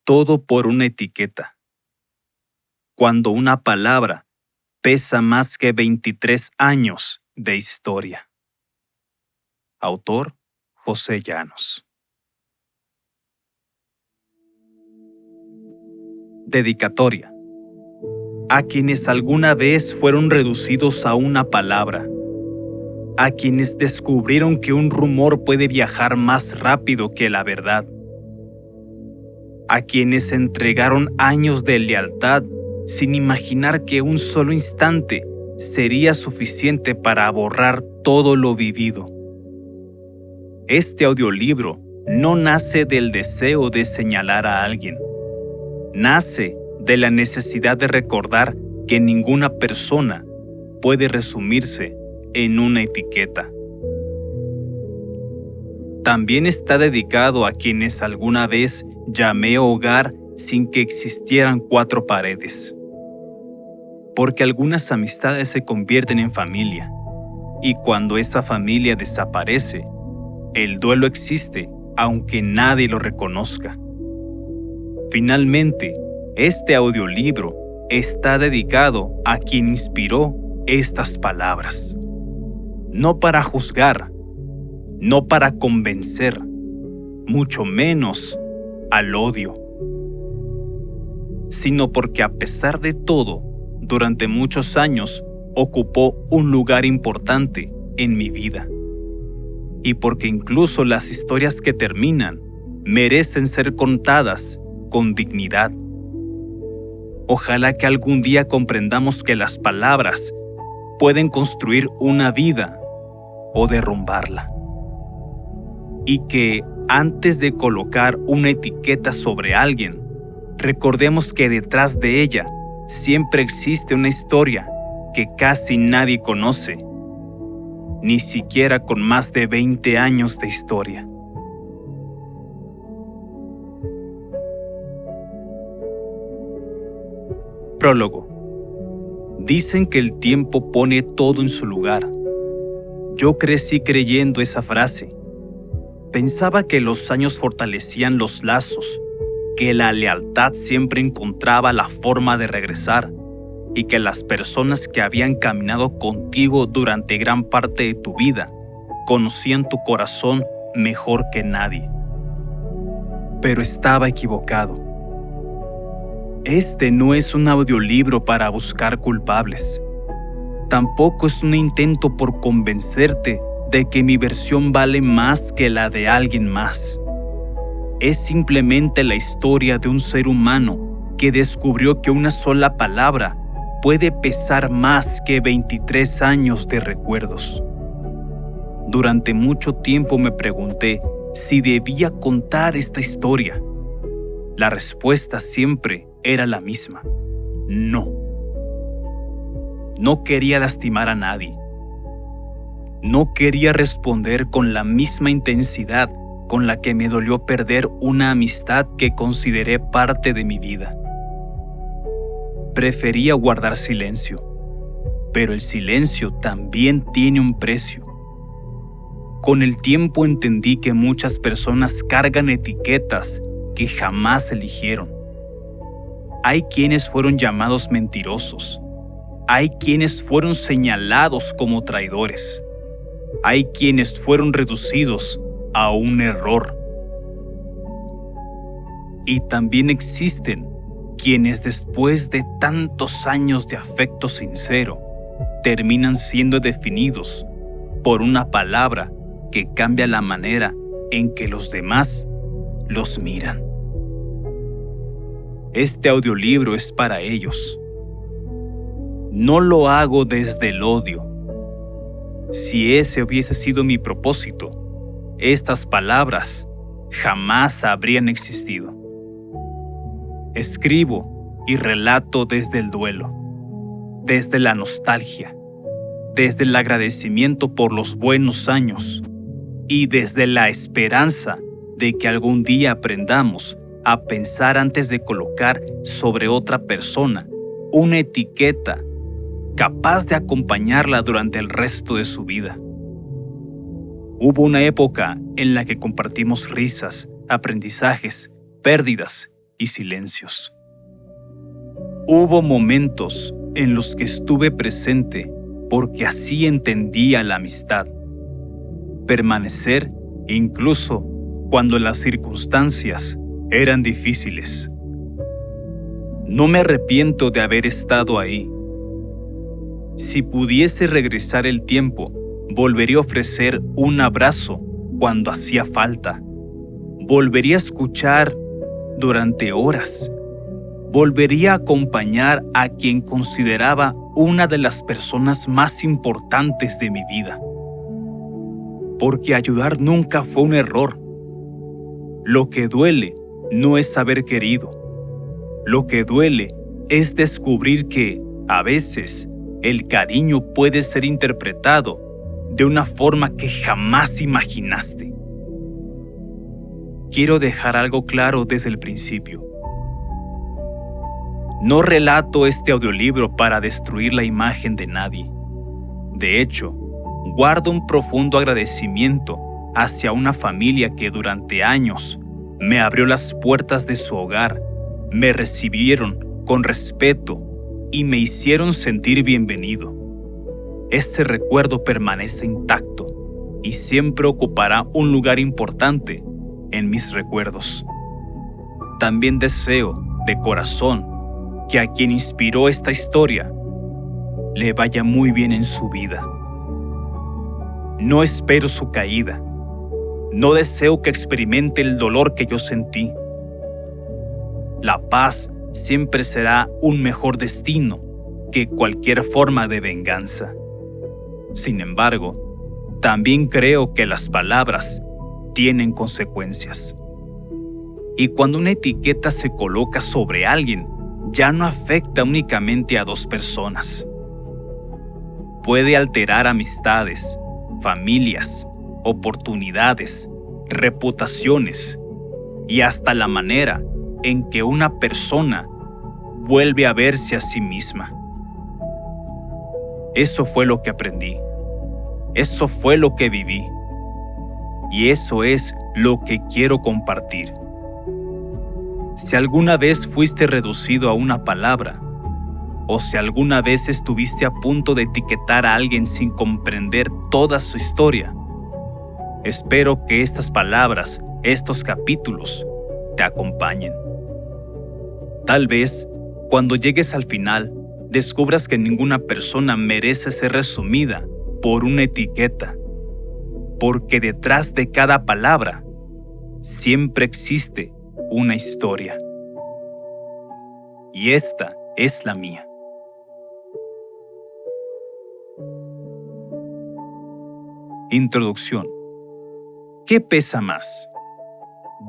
Todo por una etiqueta. Cuando una palabra pesa más que 23 años de historia. Autor José Llanos. Dedicatoria. A quienes alguna vez fueron reducidos a una palabra. A quienes descubrieron que un rumor puede viajar más rápido que la verdad. A quienes entregaron años de lealtad sin imaginar que un solo instante sería suficiente para borrar todo lo vivido. Este audiolibro no nace del deseo de señalar a alguien. Nace de la necesidad de recordar que ninguna persona puede resumirse en una etiqueta. También está dedicado a quienes alguna vez llamé hogar sin que existieran 4 paredes. Porque algunas amistades se convierten en familia, y cuando esa familia desaparece, el duelo existe aunque nadie lo reconozca. Finalmente, este audiolibro está dedicado a quien inspiró estas palabras. No para juzgar, no para convencer, mucho menos al odio, sino porque a pesar de todo, durante muchos años ocupó un lugar importante en mi vida. Y porque incluso las historias que terminan merecen ser contadas con dignidad. Ojalá que algún día comprendamos que las palabras pueden construir una vida o derrumbarla. Y que antes de colocar una etiqueta sobre alguien, recordemos que detrás de ella siempre existe una historia que casi nadie conoce, ni siquiera con más de 20 años de historia. Prólogo. Dicen que el tiempo pone todo en su lugar. Yo crecí creyendo esa frase. Pensaba que los años fortalecían los lazos, que la lealtad siempre encontraba la forma de regresar y que las personas que habían caminado contigo durante gran parte de tu vida conocían tu corazón mejor que nadie. Pero estaba equivocado. Este no es un audiolibro para buscar culpables. Tampoco es un intento por convencerte de que mi versión vale más que la de alguien más. Es simplemente la historia de un ser humano que descubrió que una sola palabra puede pesar más que 23 años de recuerdos. Durante mucho tiempo me pregunté si debía contar esta historia. La respuesta siempre era la misma: no. No quería lastimar a nadie. No quería responder con la misma intensidad con la que me dolió perder una amistad que consideré parte de mi vida. Prefería guardar silencio, pero el silencio también tiene un precio. Con el tiempo entendí que muchas personas cargan etiquetas que jamás eligieron. Hay quienes fueron llamados mentirosos. Hay quienes fueron señalados como traidores. Hay quienes fueron reducidos a un error. Y también existen quienes después de tantos años de afecto sincero terminan siendo definidos por una palabra que cambia la manera en que los demás los miran. Este audiolibro es para ellos. No lo hago desde el odio. Si ese hubiese sido mi propósito, estas palabras jamás habrían existido. Escribo y relato desde el duelo, desde la nostalgia, desde el agradecimiento por los buenos años y desde la esperanza de que algún día aprendamos a pensar antes de colocar sobre otra persona una etiqueta capaz de acompañarla durante el resto de su vida. Hubo una época en la que compartimos risas, aprendizajes, pérdidas y silencios. Hubo momentos en los que estuve presente porque así entendía la amistad. Permanecer incluso cuando las circunstancias eran difíciles. No me arrepiento de haber estado ahí. Si pudiese regresar el tiempo, volvería a ofrecer un abrazo cuando hacía falta. Volvería a escuchar durante horas. Volvería a acompañar a quien consideraba una de las personas más importantes de mi vida. Porque ayudar nunca fue un error. Lo que duele no es haber querido. Lo que duele es descubrir que, a veces, el cariño puede ser interpretado de una forma que jamás imaginaste. Quiero dejar algo claro desde el principio. No relato este audiolibro para destruir la imagen de nadie. De hecho, guardo un profundo agradecimiento hacia una familia que durante años me abrió las puertas de su hogar, me recibieron con respeto y me hicieron sentir bienvenido. Ese recuerdo permanece intacto y siempre ocupará un lugar importante en mis recuerdos. También deseo, de corazón, que a quien inspiró esta historia le vaya muy bien en su vida. No espero su caída. No deseo que experimente el dolor que yo sentí. La paz siempre será un mejor destino que cualquier forma de venganza. Sin embargo, también creo que las palabras tienen consecuencias. Y cuando una etiqueta se coloca sobre alguien, ya no afecta únicamente a dos personas. Puede alterar amistades, familias, oportunidades, reputaciones y hasta la manera en que una persona vuelve a verse a sí misma. Eso fue lo que aprendí. Eso fue lo que viví. Y eso es lo que quiero compartir. Si alguna vez fuiste reducido a una palabra, o si alguna vez estuviste a punto de etiquetar a alguien sin comprender toda su historia, espero que estas palabras, estos capítulos, te acompañen. Tal vez, cuando llegues al final, descubras que ninguna persona merece ser resumida por una etiqueta, porque detrás de cada palabra siempre existe una historia. Y esta es la mía. Introducción. ¿Qué pesa más?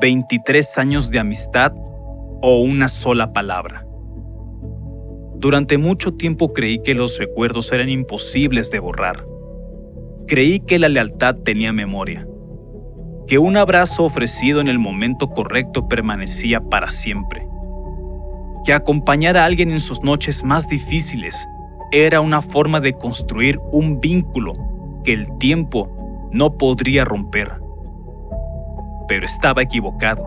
¿23 años de amistad o una sola palabra? Durante mucho tiempo creí que los recuerdos eran imposibles de borrar. Creí que la lealtad tenía memoria, que un abrazo ofrecido en el momento correcto permanecía para siempre, que acompañar a alguien en sus noches más difíciles era una forma de construir un vínculo que el tiempo no podría romper. Pero estaba equivocado.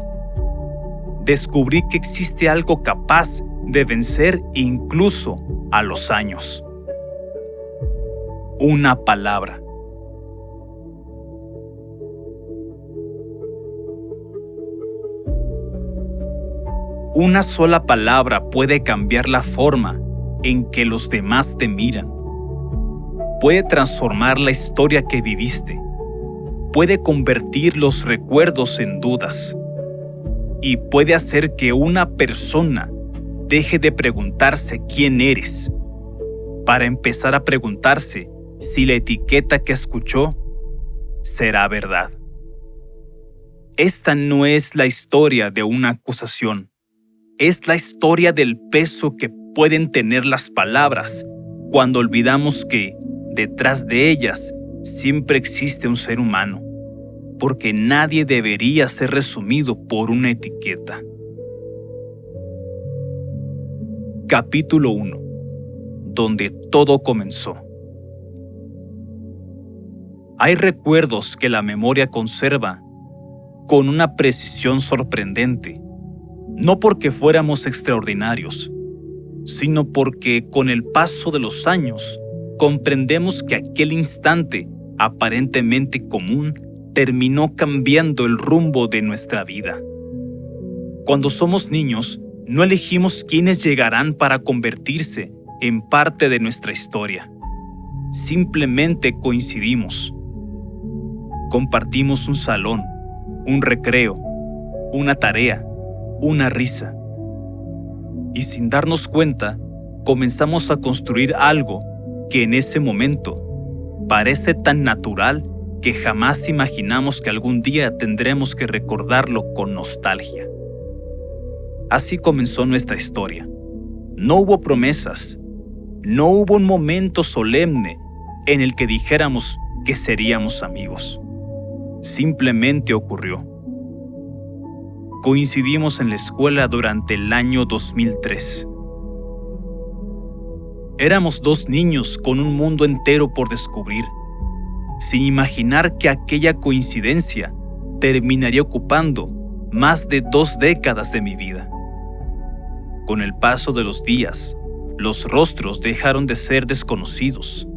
Descubrí que existe algo capaz de vencer incluso a los años. Una palabra. Una sola palabra puede cambiar la forma en que los demás te miran. Puede transformar la historia que viviste. Puede convertir los recuerdos en dudas. Y puede hacer que una persona deje de preguntarse quién eres, para empezar a preguntarse si la etiqueta que escuchó será verdad. Esta no es la historia de una acusación. Es la historia del peso que pueden tener las palabras cuando olvidamos que, detrás de ellas, siempre existe un ser humano, porque nadie debería ser resumido por una etiqueta. Capítulo 1. Donde todo comenzó. Hay recuerdos que la memoria conserva con una precisión sorprendente. No porque fuéramos extraordinarios, sino porque con el paso de los años comprendemos que aquel instante aparentemente común terminó cambiando el rumbo de nuestra vida. Cuando somos niños, no elegimos quiénes llegarán para convertirse en parte de nuestra historia. Simplemente coincidimos. Compartimos un salón, un recreo, una tarea, una risa. Y sin darnos cuenta, comenzamos a construir algo que en ese momento parece tan natural que jamás imaginamos que algún día tendremos que recordarlo con nostalgia. Así comenzó nuestra historia. No hubo promesas, no hubo un momento solemne en el que dijéramos que seríamos amigos. Simplemente ocurrió. Coincidimos en la escuela durante el año 2003. Éramos dos niños con un mundo entero por descubrir, sin imaginar que aquella coincidencia terminaría ocupando más de 2 décadas de mi vida. Con el paso de los días, los rostros dejaron de ser desconocidos.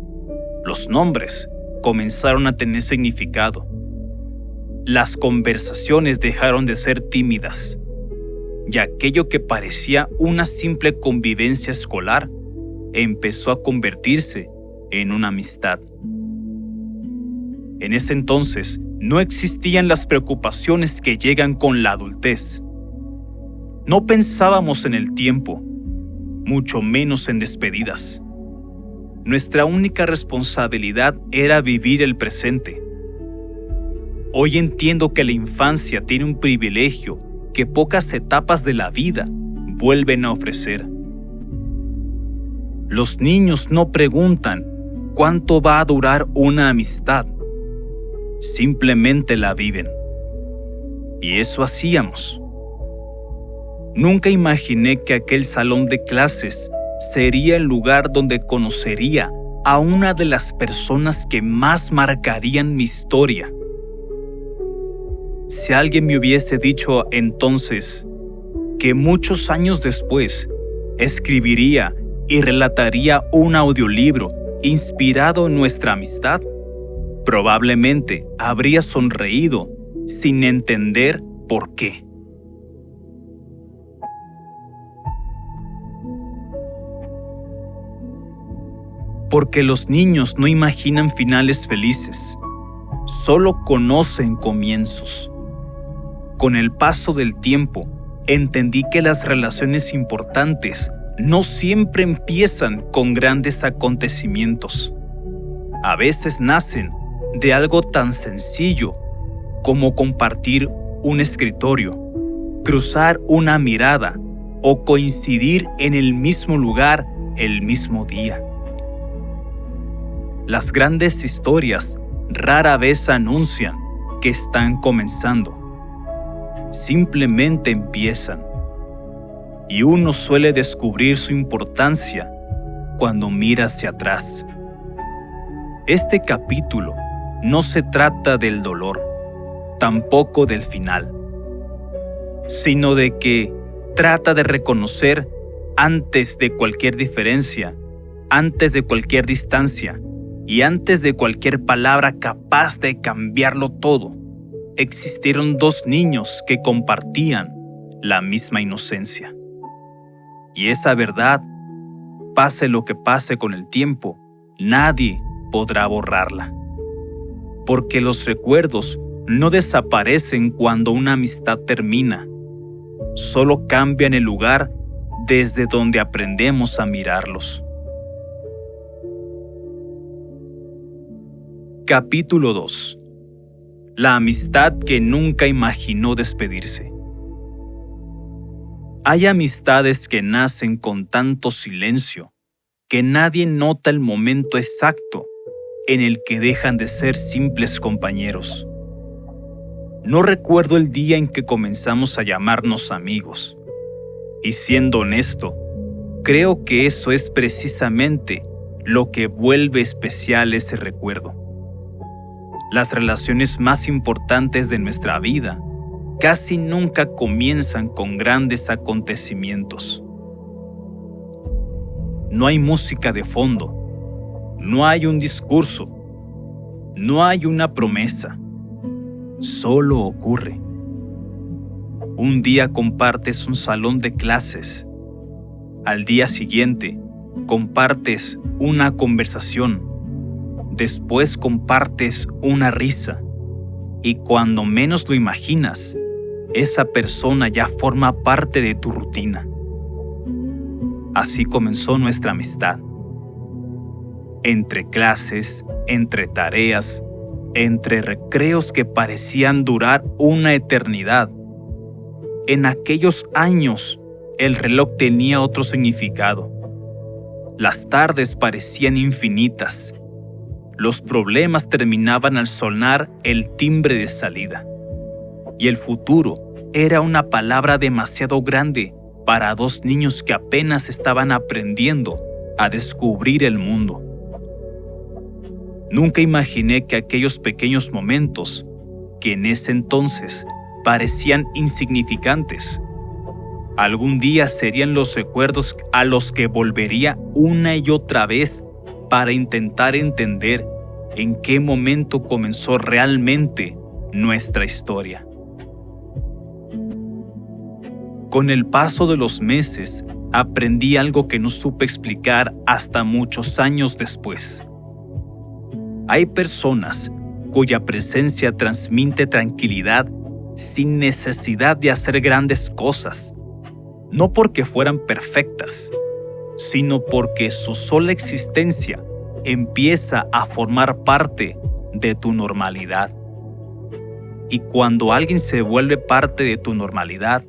Los nombres comenzaron a tener significado. Las conversaciones dejaron de ser tímidas, y aquello que parecía una simple convivencia escolar empezó a convertirse en una amistad. En ese entonces no existían las preocupaciones que llegan con la adultez. No pensábamos en el tiempo, mucho menos en despedidas. Nuestra única responsabilidad era vivir el presente. Hoy entiendo que la infancia tiene un privilegio que pocas etapas de la vida vuelven a ofrecer. Los niños no preguntan cuánto va a durar una amistad, simplemente la viven. Y eso hacíamos. Nunca imaginé que aquel salón de clases sería el lugar donde conocería a una de las personas que más marcarían mi historia. Si alguien me hubiese dicho entonces que muchos años después escribiría y relataría un audiolibro inspirado en nuestra amistad, probablemente habría sonreído sin entender por qué. Porque los niños no imaginan finales felices, solo conocen comienzos. Con el paso del tiempo, entendí que las relaciones importantes no siempre empiezan con grandes acontecimientos. A veces nacen de algo tan sencillo como compartir un escritorio, cruzar una mirada o coincidir en el mismo lugar el mismo día. Las grandes historias rara vez anuncian que están comenzando. Simplemente empiezan. Y uno suele descubrir su importancia cuando mira hacia atrás. Este capítulo no se trata del dolor, tampoco del final, sino de que trata de reconocer antes de cualquier diferencia, antes de cualquier distancia y antes de cualquier palabra capaz de cambiarlo todo, existieron 2 niños que compartían la misma inocencia. Y esa verdad, pase lo que pase con el tiempo, nadie podrá borrarla. Porque los recuerdos no desaparecen cuando una amistad termina, solo cambian el lugar desde donde aprendemos a mirarlos. Capítulo 2. La amistad que nunca imaginó despedirse. Hay amistades que nacen con tanto silencio que nadie nota el momento exacto en el que dejan de ser simples compañeros. No recuerdo el día en que comenzamos a llamarnos amigos. Y siendo honesto, creo que eso es precisamente lo que vuelve especial ese recuerdo. Las relaciones más importantes de nuestra vida casi nunca comienzan con grandes acontecimientos. No hay música de fondo, no hay un discurso, no hay una promesa, solo ocurre. Un día compartes un salón de clases, al día siguiente compartes una conversación, después compartes una risa, y cuando menos lo imaginas, esa persona ya forma parte de tu rutina. Así comenzó nuestra amistad. Entre clases, entre tareas, entre recreos que parecían durar una eternidad. En aquellos años, el reloj tenía otro significado. Las tardes parecían infinitas. Los problemas terminaban al sonar el timbre de salida. Y el futuro era una palabra demasiado grande para dos niños que apenas estaban aprendiendo a descubrir el mundo. Nunca imaginé que aquellos pequeños momentos, que en ese entonces parecían insignificantes, algún día serían los recuerdos a los que volvería una y otra vez para intentar entender en qué momento comenzó realmente nuestra historia. Con el paso de los meses, aprendí algo que no supe explicar hasta muchos años después. Hay personas cuya presencia transmite tranquilidad sin necesidad de hacer grandes cosas, no porque fueran perfectas, sino porque su sola existencia empieza a formar parte de tu normalidad. Y cuando alguien se vuelve parte de tu normalidad,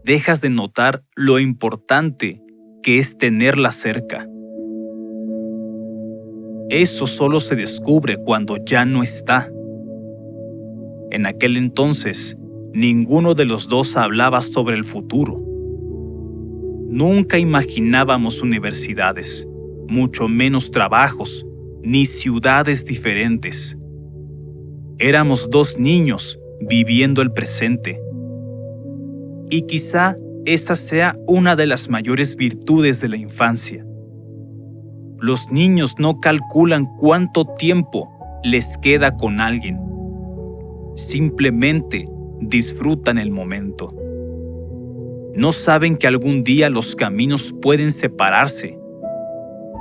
dejas de notar lo importante que es tenerla cerca. Eso solo se descubre cuando ya no está. En aquel entonces, ninguno de los dos hablaba sobre el futuro. Nunca imaginábamos universidades, mucho menos trabajos, ni ciudades diferentes. Éramos dos niños viviendo el presente. Y quizá esa sea una de las mayores virtudes de la infancia. Los niños no calculan cuánto tiempo les queda con alguien. Simplemente disfrutan el momento. No saben que algún día los caminos pueden separarse.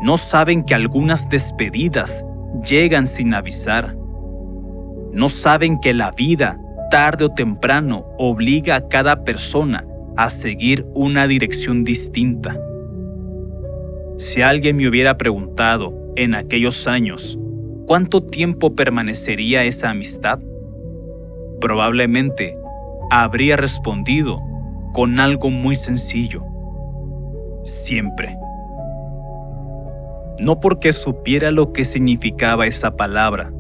No saben que algunas despedidas llegan sin avisar. No saben que la vida, tarde o temprano, obliga a cada persona a seguir una dirección distinta. Si alguien me hubiera preguntado en aquellos años cuánto tiempo permanecería esa amistad, probablemente habría respondido con algo muy sencillo: siempre. No porque supiera lo que significaba esa palabra,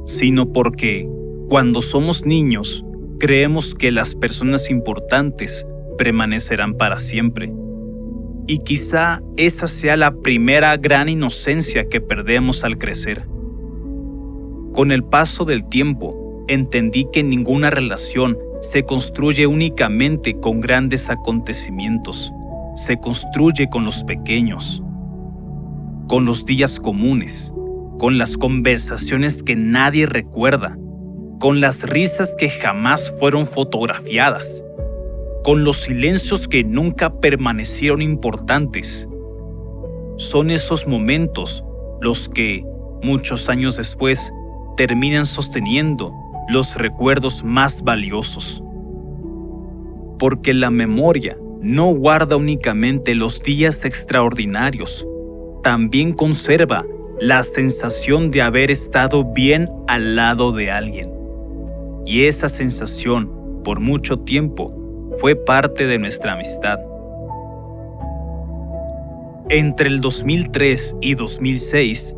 sino porque cuando somos niños creemos que las personas importantes permanecerán para siempre. Y quizá esa sea la primera gran inocencia que perdemos al crecer. Con el paso del tiempo, entendí que ninguna relación se construye únicamente con grandes acontecimientos. Se construye con los pequeños, con los días comunes, con las conversaciones que nadie recuerda, con las risas que jamás fueron fotografiadas, con los silencios que nunca permanecieron importantes. Son esos momentos los que, muchos años después, terminan sosteniendo los recuerdos más valiosos. Porque la memoria no guarda únicamente los días extraordinarios, también conserva la sensación de haber estado bien al lado de alguien. Y esa sensación, por mucho tiempo, fue parte de nuestra amistad. Entre el 2003 y 2006,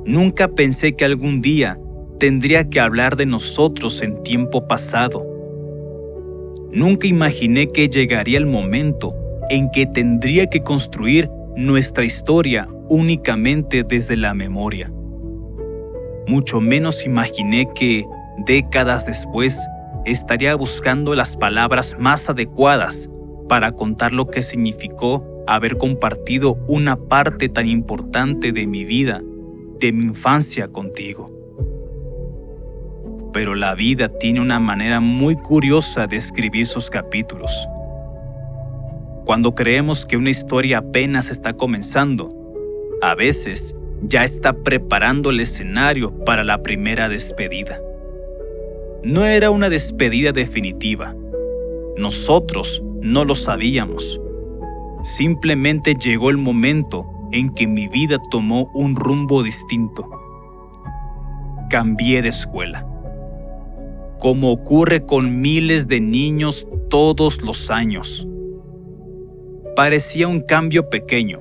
nunca pensé que algún día tendría que hablar de nosotros en tiempo pasado. Nunca imaginé que llegaría el momento en que tendría que construir nuestra historia únicamente desde la memoria. Mucho menos imaginé que, décadas después, estaría buscando las palabras más adecuadas para contar lo que significó haber compartido una parte tan importante de mi vida, de mi infancia contigo. Pero la vida tiene una manera muy curiosa de escribir sus capítulos. Cuando creemos que una historia apenas está comenzando, a veces ya está preparando el escenario para la primera despedida. No era una despedida definitiva. Nosotros no lo sabíamos. Simplemente llegó el momento en que mi vida tomó un rumbo distinto. Cambié de escuela. Como ocurre con miles de niños todos los años. Parecía un cambio pequeño,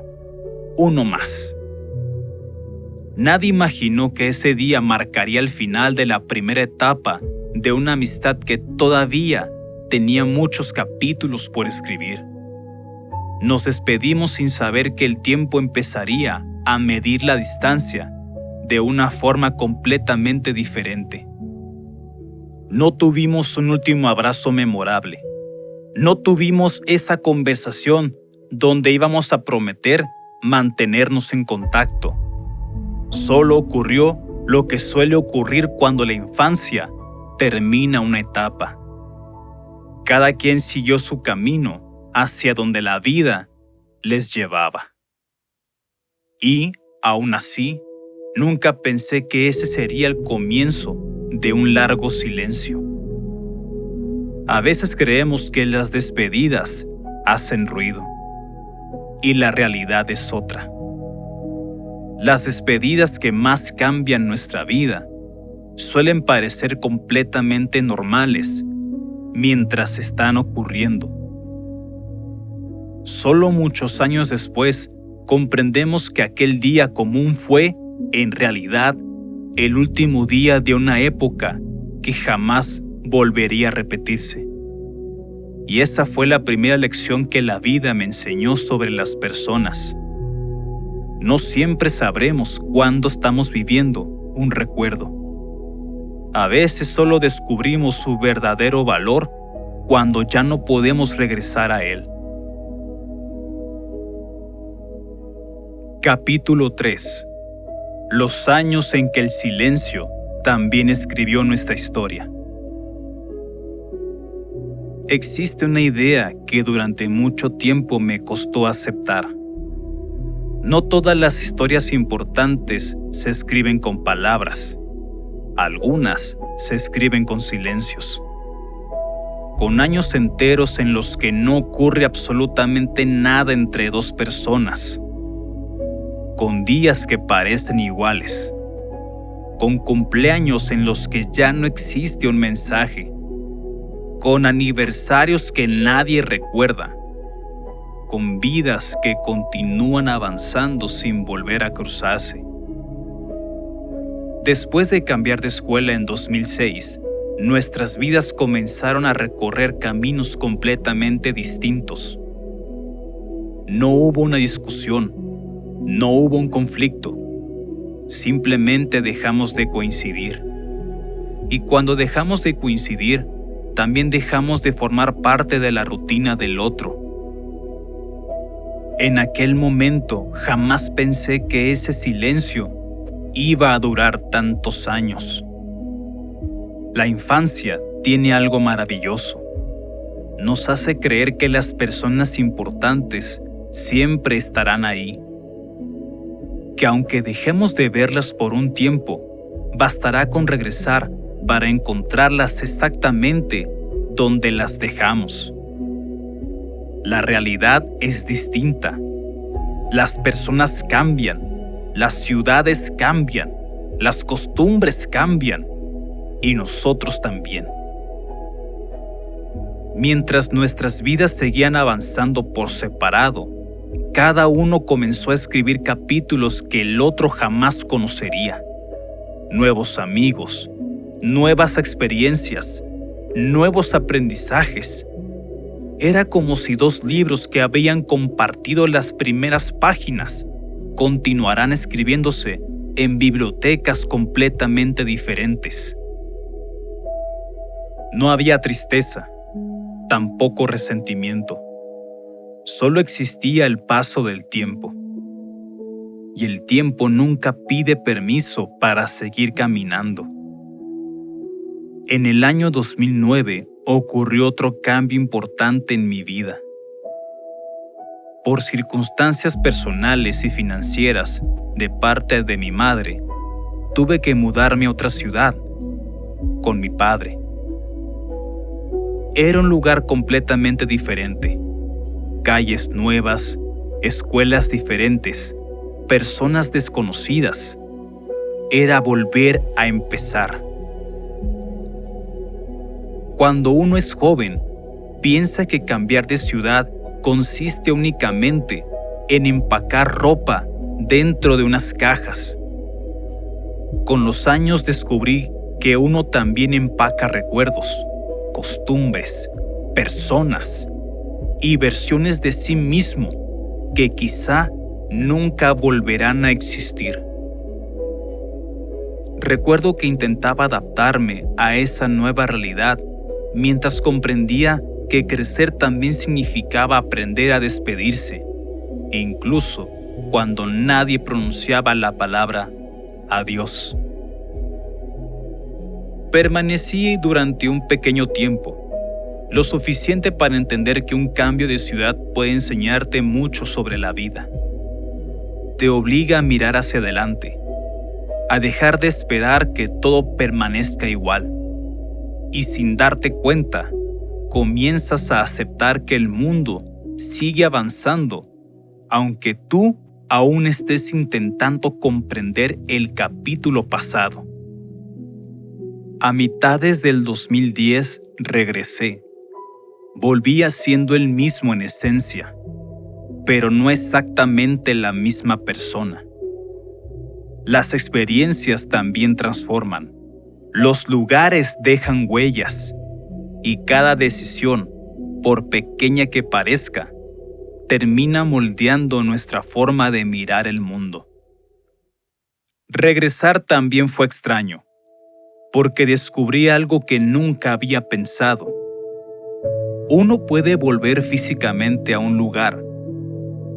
uno más. Nadie imaginó que ese día marcaría el final de la primera etapa de una amistad que todavía tenía muchos capítulos por escribir. Nos despedimos sin saber que el tiempo empezaría a medir la distancia de una forma completamente diferente. No tuvimos un último abrazo memorable. No tuvimos esa conversación donde íbamos a prometer mantenernos en contacto. Solo ocurrió lo que suele ocurrir cuando la infancia termina una etapa. Cada quien siguió su camino hacia donde la vida les llevaba. Y, aún así, nunca pensé que ese sería el comienzo de un largo silencio. A veces creemos que las despedidas hacen ruido, y la realidad es otra. Las despedidas que más cambian nuestra vida suelen parecer completamente normales mientras están ocurriendo. Solo muchos años después comprendemos que aquel día común fue, en realidad, el último día de una época que jamás volvería a repetirse. Y esa fue la primera lección que la vida me enseñó sobre las personas. No siempre sabremos cuándo estamos viviendo un recuerdo. A veces solo descubrimos su verdadero valor cuando ya no podemos regresar a él. Capítulo 3. Los años en que el silencio también escribió nuestra historia. Existe una idea que durante mucho tiempo me costó aceptar. No todas las historias importantes se escriben con palabras. Algunas se escriben con silencios. Con años enteros en los que no ocurre absolutamente nada entre dos personas. Con días que parecen iguales. Con cumpleaños en los que ya no existe un mensaje. Con aniversarios que nadie recuerda. Con vidas que continúan avanzando sin volver a cruzarse. Después de cambiar de escuela en 2006, nuestras vidas comenzaron a recorrer caminos completamente distintos. No hubo una discusión, no hubo un conflicto. Simplemente dejamos de coincidir. Y cuando dejamos de coincidir, también dejamos de formar parte de la rutina del otro. En aquel momento jamás pensé que ese silencio iba a durar tantos años. La infancia tiene algo maravilloso. Nos hace creer que las personas importantes siempre estarán ahí. Que aunque dejemos de verlas por un tiempo, bastará con regresar para encontrarlas exactamente donde las dejamos. La realidad es distinta. Las personas cambian, las ciudades cambian, las costumbres cambian y nosotros también. Mientras nuestras vidas seguían avanzando por separado, cada uno comenzó a escribir capítulos que el otro jamás conocería. Nuevos amigos, nuevas experiencias, nuevos aprendizajes. Era como si dos libros que habían compartido las primeras páginas continuarán escribiéndose en bibliotecas completamente diferentes. No había tristeza, tampoco resentimiento. Solo existía el paso del tiempo. Y el tiempo nunca pide permiso para seguir caminando. En el año 2009 ocurrió otro cambio importante en mi vida. Por circunstancias personales y financieras de parte de mi madre, tuve que mudarme a otra ciudad con mi padre. Era un lugar completamente diferente. Calles nuevas, escuelas diferentes, personas desconocidas. Era volver a empezar. Cuando uno es joven, piensa que cambiar de ciudad consiste únicamente en empacar ropa dentro de unas cajas. Con los años descubrí que uno también empaca recuerdos, costumbres, personas y versiones de sí mismo que quizá nunca volverán a existir. Recuerdo que intentaba adaptarme a esa nueva realidad mientras comprendía que crecer también significaba aprender a despedirse, e incluso cuando nadie pronunciaba la palabra adiós. Permanecí durante un pequeño tiempo, lo suficiente para entender que un cambio de ciudad puede enseñarte mucho sobre la vida. Te obliga a mirar hacia adelante, a dejar de esperar que todo permanezca igual, y sin darte cuenta, comienzas a aceptar que el mundo sigue avanzando, aunque tú aún estés intentando comprender el capítulo pasado. A mitades del 2010 regresé. Volví siendo el mismo en esencia, pero no exactamente la misma persona. Las experiencias también transforman. Los lugares dejan huellas. Y cada decisión, por pequeña que parezca, termina moldeando nuestra forma de mirar el mundo. Regresar también fue extraño, porque descubrí algo que nunca había pensado. Uno puede volver físicamente a un lugar,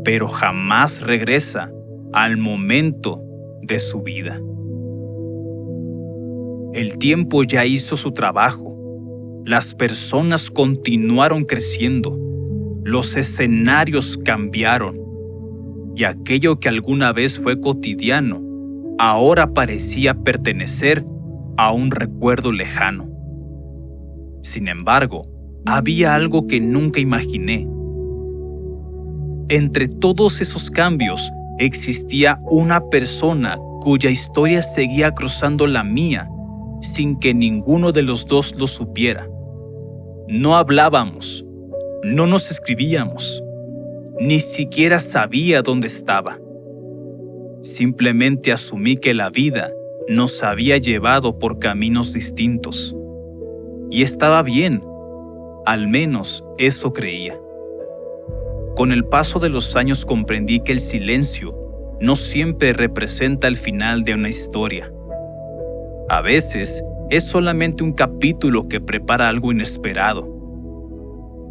pero jamás regresa al momento de su vida. El tiempo ya hizo su trabajo. Las personas continuaron creciendo, los escenarios cambiaron, y aquello que alguna vez fue cotidiano, ahora parecía pertenecer a un recuerdo lejano. Sin embargo, había algo que nunca imaginé. Entre todos esos cambios, existía una persona cuya historia seguía cruzando la mía, sin que ninguno de los dos lo supiera. No hablábamos, no nos escribíamos, ni siquiera sabía dónde estaba. Simplemente asumí que la vida nos había llevado por caminos distintos. Y estaba bien, al menos eso creía. Con el paso de los años comprendí que el silencio no siempre representa el final de una historia. A veces es solamente un capítulo que prepara algo inesperado.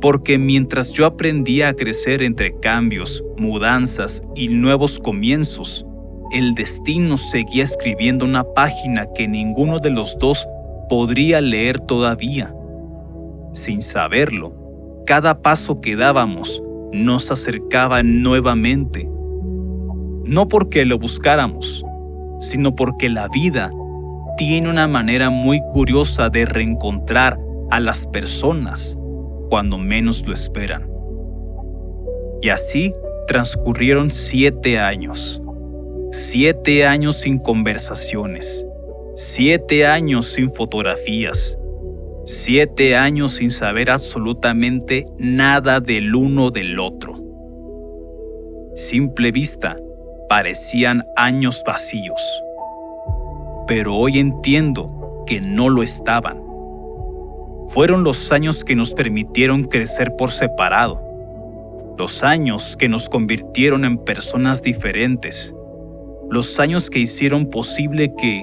Porque mientras yo aprendía a crecer entre cambios, mudanzas y nuevos comienzos, el destino seguía escribiendo una página que ninguno de los dos podría leer todavía. Sin saberlo, cada paso que dábamos nos acercaba nuevamente. No porque lo buscáramos, sino porque la vida tiene una manera muy curiosa de reencontrar a las personas cuando menos lo esperan. Y así transcurrieron 7 años. 7 años sin conversaciones. 7 años sin fotografías. 7 años sin saber absolutamente nada del uno del otro. Simple vista, parecían años vacíos. Pero hoy entiendo que no lo estaban. Fueron los años que nos permitieron crecer por separado. Los años que nos convirtieron en personas diferentes. Los años que hicieron posible que,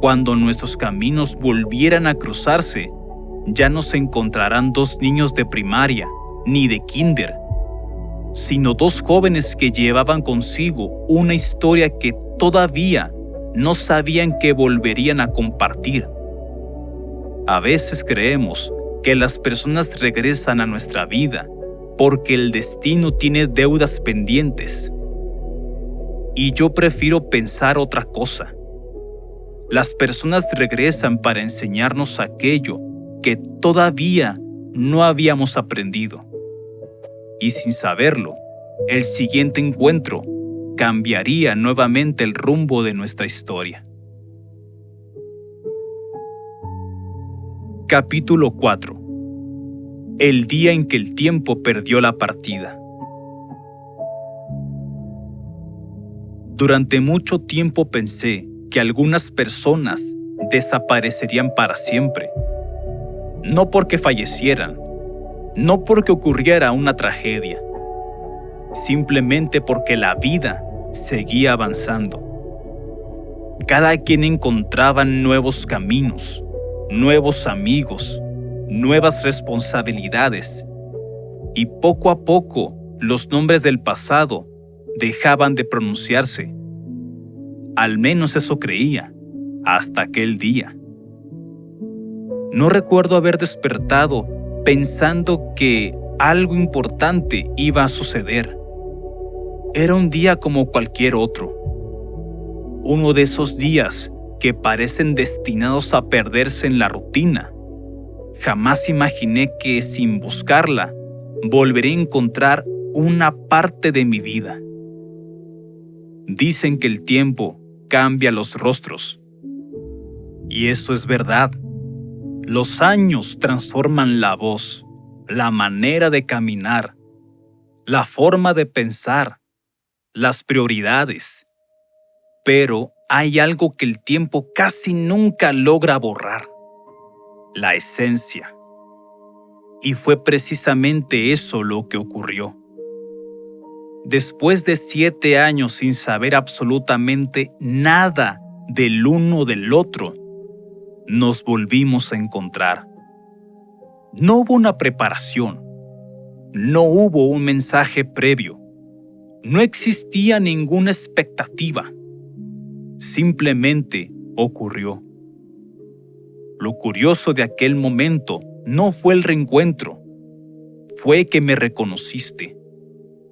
cuando nuestros caminos volvieran a cruzarse, ya no se encontrarán dos niños de primaria ni de kinder, sino dos jóvenes que llevaban consigo una historia que todavía no sabían que volverían a compartir. A veces creemos que las personas regresan a nuestra vida porque el destino tiene deudas pendientes. Y yo prefiero pensar otra cosa. Las personas regresan para enseñarnos aquello que todavía no habíamos aprendido. Y sin saberlo, el siguiente encuentro cambiaría nuevamente el rumbo de nuestra historia. Capítulo 4. El día en que el tiempo perdió la partida. Durante mucho tiempo pensé que algunas personas desaparecerían para siempre. No porque fallecieran, no porque ocurriera una tragedia, simplemente porque la vida seguía avanzando. Cada quien encontraba nuevos caminos, nuevos amigos, nuevas responsabilidades, y poco a poco los nombres del pasado dejaban de pronunciarse. Al menos eso creía, hasta aquel día. No recuerdo haber despertado pensando que algo importante iba a suceder. Era un día como cualquier otro. Uno de esos días que parecen destinados a perderse en la rutina. Jamás imaginé que sin buscarla volveré a encontrar una parte de mi vida. Dicen que el tiempo cambia los rostros. Y eso es verdad. Los años transforman la voz, la manera de caminar, la forma de pensar, las prioridades. Pero hay algo que el tiempo casi nunca logra borrar: la esencia. Y fue precisamente eso lo que ocurrió. Después de 7 años sin saber absolutamente nada del uno del otro, nos volvimos a encontrar. No hubo una preparación, no hubo un mensaje previo, no existía ninguna expectativa. Simplemente ocurrió. Lo curioso de aquel momento no fue el reencuentro, fue que me reconociste.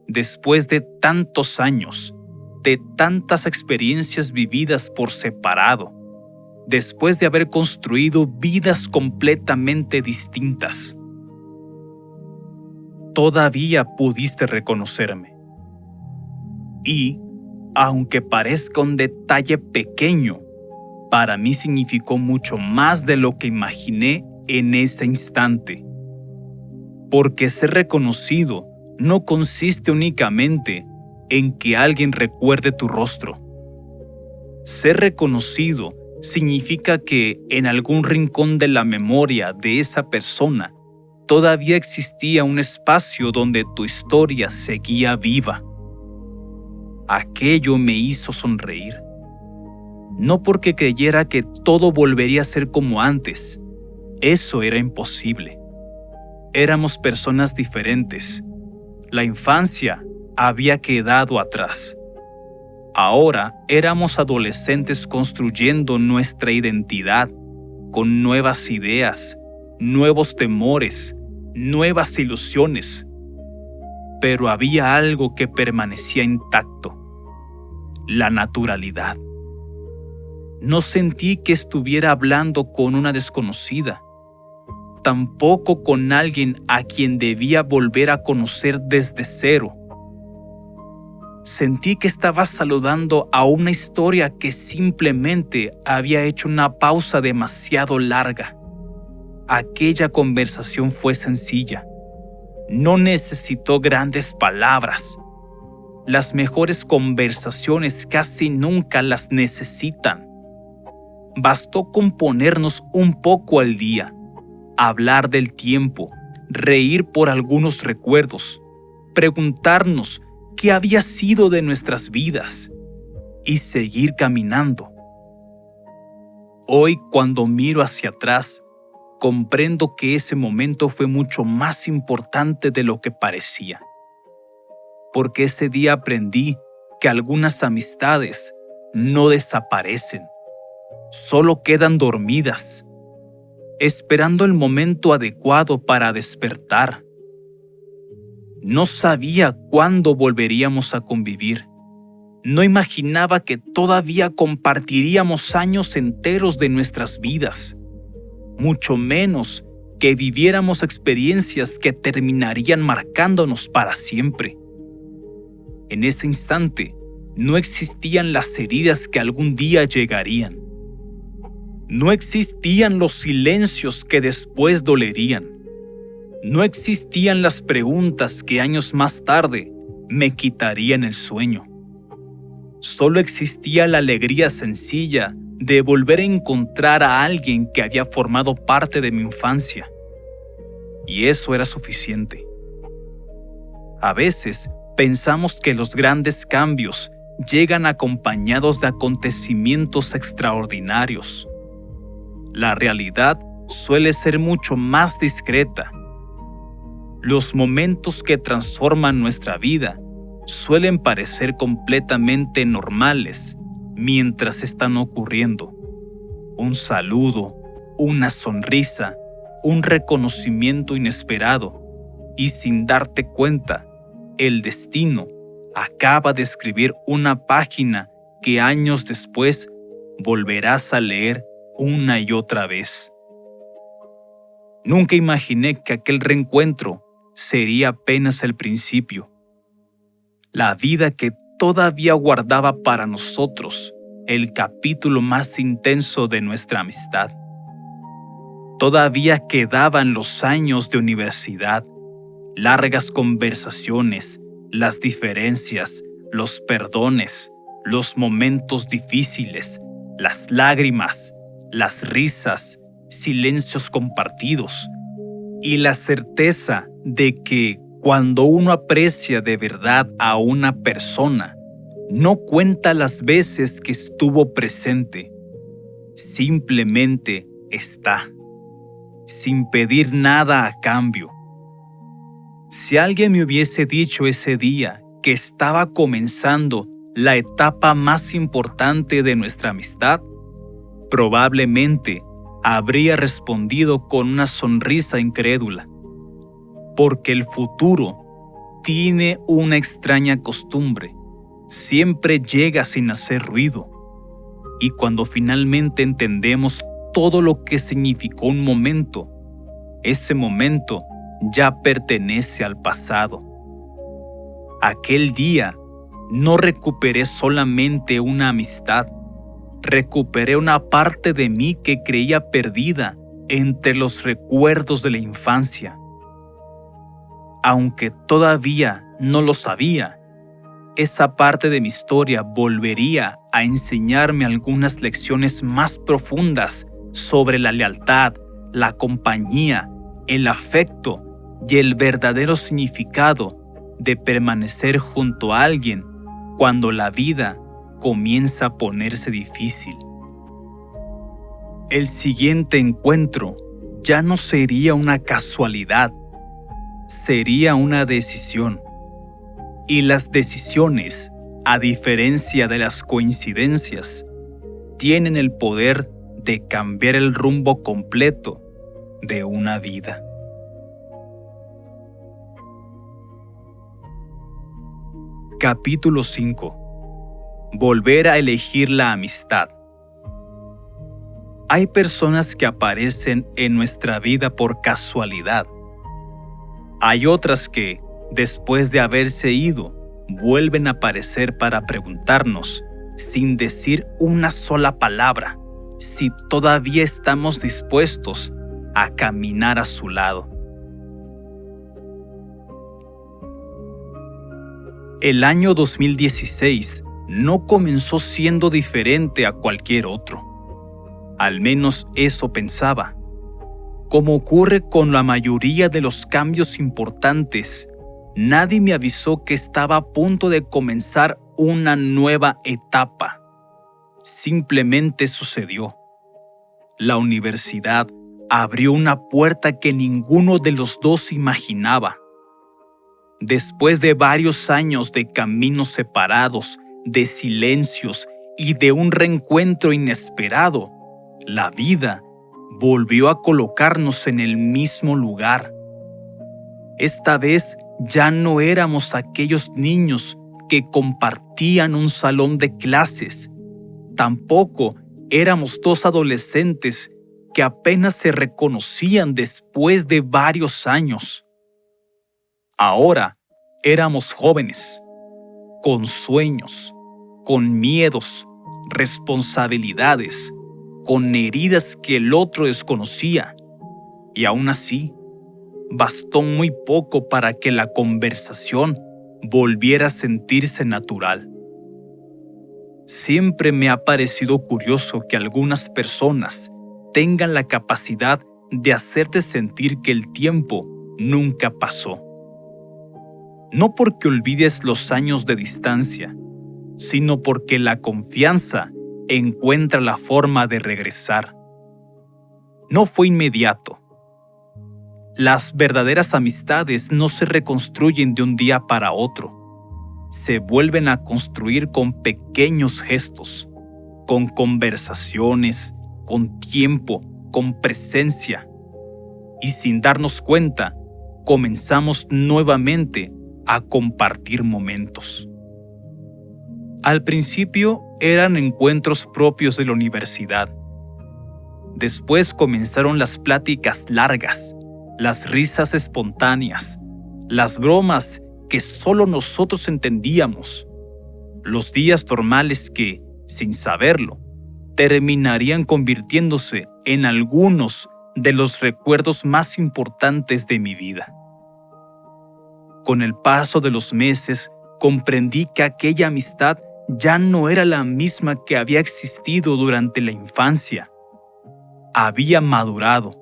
Después de tantos años, de tantas experiencias vividas por separado, después de haber construido vidas completamente distintas, todavía pudiste reconocerme. Y, aunque parezca un detalle pequeño, para mí significó mucho más de lo que imaginé en ese instante. Porque ser reconocido no consiste únicamente en que alguien recuerde tu rostro. Ser reconocido significa que en algún rincón de la memoria de esa persona todavía existía un espacio donde tu historia seguía viva. Aquello me hizo sonreír. No porque creyera que todo volvería a ser como antes. Eso era imposible. Éramos personas diferentes. La infancia había quedado atrás. Ahora éramos adolescentes construyendo nuestra identidad, con nuevas ideas, nuevos temores, nuevas ilusiones. Pero había algo que permanecía intacto: la naturalidad. No sentí que estuviera hablando con una desconocida, tampoco con alguien a quien debía volver a conocer desde cero. Sentí que estaba saludando a una historia que simplemente había hecho una pausa demasiado larga. Aquella conversación fue sencilla. No necesitó grandes palabras. Las mejores conversaciones casi nunca las necesitan. Bastó con ponernos un poco al día, hablar del tiempo, reír por algunos recuerdos, preguntarnos qué había sido de nuestras vidas y seguir caminando. Hoy, cuando miro hacia atrás, comprendo que ese momento fue mucho más importante de lo que parecía. Porque ese día aprendí que algunas amistades no desaparecen, solo quedan dormidas, esperando el momento adecuado para despertar. No sabía cuándo volveríamos a convivir. No imaginaba que todavía compartiríamos años enteros de nuestras vidas, mucho menos que viviéramos experiencias que terminarían marcándonos para siempre. En ese instante, no existían las heridas que algún día llegarían. No existían los silencios que después dolerían. No existían las preguntas que años más tarde me quitarían el sueño. Solo existía la alegría sencilla de volver a encontrar a alguien que había formado parte de mi infancia. Y eso era suficiente. A veces pensamos que los grandes cambios llegan acompañados de acontecimientos extraordinarios. La realidad suele ser mucho más discreta. Los momentos que transforman nuestra vida suelen parecer completamente normales mientras están ocurriendo. Un saludo, una sonrisa, un reconocimiento inesperado, y sin darte cuenta, el destino acaba de escribir una página que años después volverás a leer una y otra vez. Nunca imaginé que aquel reencuentro sería apenas el principio. La vida que todavía guardaba para nosotros el capítulo más intenso de nuestra amistad. Todavía quedaban los años de universidad, largas conversaciones, las diferencias, los perdones, los momentos difíciles, las lágrimas, las risas, silencios compartidos y la certeza de que cuando uno aprecia de verdad a una persona, no cuenta las veces que estuvo presente, simplemente está, sin pedir nada a cambio. Si alguien me hubiese dicho ese día que estaba comenzando la etapa más importante de nuestra amistad, probablemente habría respondido con una sonrisa incrédula, porque el futuro tiene una extraña costumbre, siempre llega sin hacer ruido, y cuando finalmente entendemos todo lo que significó un momento, ese momento ya pertenece al pasado. Aquel día no recuperé solamente una amistad, recuperé una parte de mí que creía perdida entre los recuerdos de la infancia. Aunque todavía no lo sabía, esa parte de mi historia volvería a enseñarme algunas lecciones más profundas sobre la lealtad, la compañía, el afecto y el verdadero significado de permanecer junto a alguien cuando la vida comienza a ponerse difícil. El siguiente encuentro ya no sería una casualidad, sería una decisión. Y las decisiones, a diferencia de las coincidencias, tienen el poder de cambiar el rumbo completo de una vida. Capítulo 5. Volver a elegir la amistad. Hay personas que aparecen en nuestra vida por casualidad. Hay otras que, después de haberse ido, vuelven a aparecer para preguntarnos, sin decir una sola palabra, si todavía estamos dispuestos a caminar a su lado. El año 2016 no comenzó siendo diferente a cualquier otro. Al menos eso pensaba. Como ocurre con la mayoría de los cambios importantes, nadie me avisó que estaba a punto de comenzar una nueva etapa. Simplemente sucedió. La universidad, abrió una puerta que ninguno de los dos imaginaba. Después de varios años de caminos separados, de silencios y de un reencuentro inesperado, la vida volvió a colocarnos en el mismo lugar. Esta vez ya no éramos aquellos niños que compartían un salón de clases. Tampoco éramos dos adolescentes que apenas se reconocían después de varios años. Ahora éramos jóvenes, con sueños, con miedos, responsabilidades, con heridas que el otro desconocía. Y aún así, bastó muy poco para que la conversación volviera a sentirse natural. Siempre me ha parecido curioso que algunas personas tengan la capacidad de hacerte sentir que el tiempo nunca pasó. No porque olvides los años de distancia, sino porque la confianza encuentra la forma de regresar. No fue inmediato. Las verdaderas amistades no se reconstruyen de un día para otro. Se vuelven a construir con pequeños gestos, con conversaciones, con tiempo, con presencia. Y sin darnos cuenta, comenzamos nuevamente a compartir momentos. Al principio eran encuentros propios de la universidad. Después comenzaron las pláticas largas, las risas espontáneas, las bromas que solo nosotros entendíamos, los días normales que, sin saberlo, terminarían convirtiéndose en algunos de los recuerdos más importantes de mi vida. Con el paso de los meses, comprendí que aquella amistad ya no era la misma que había existido durante la infancia. Había madurado.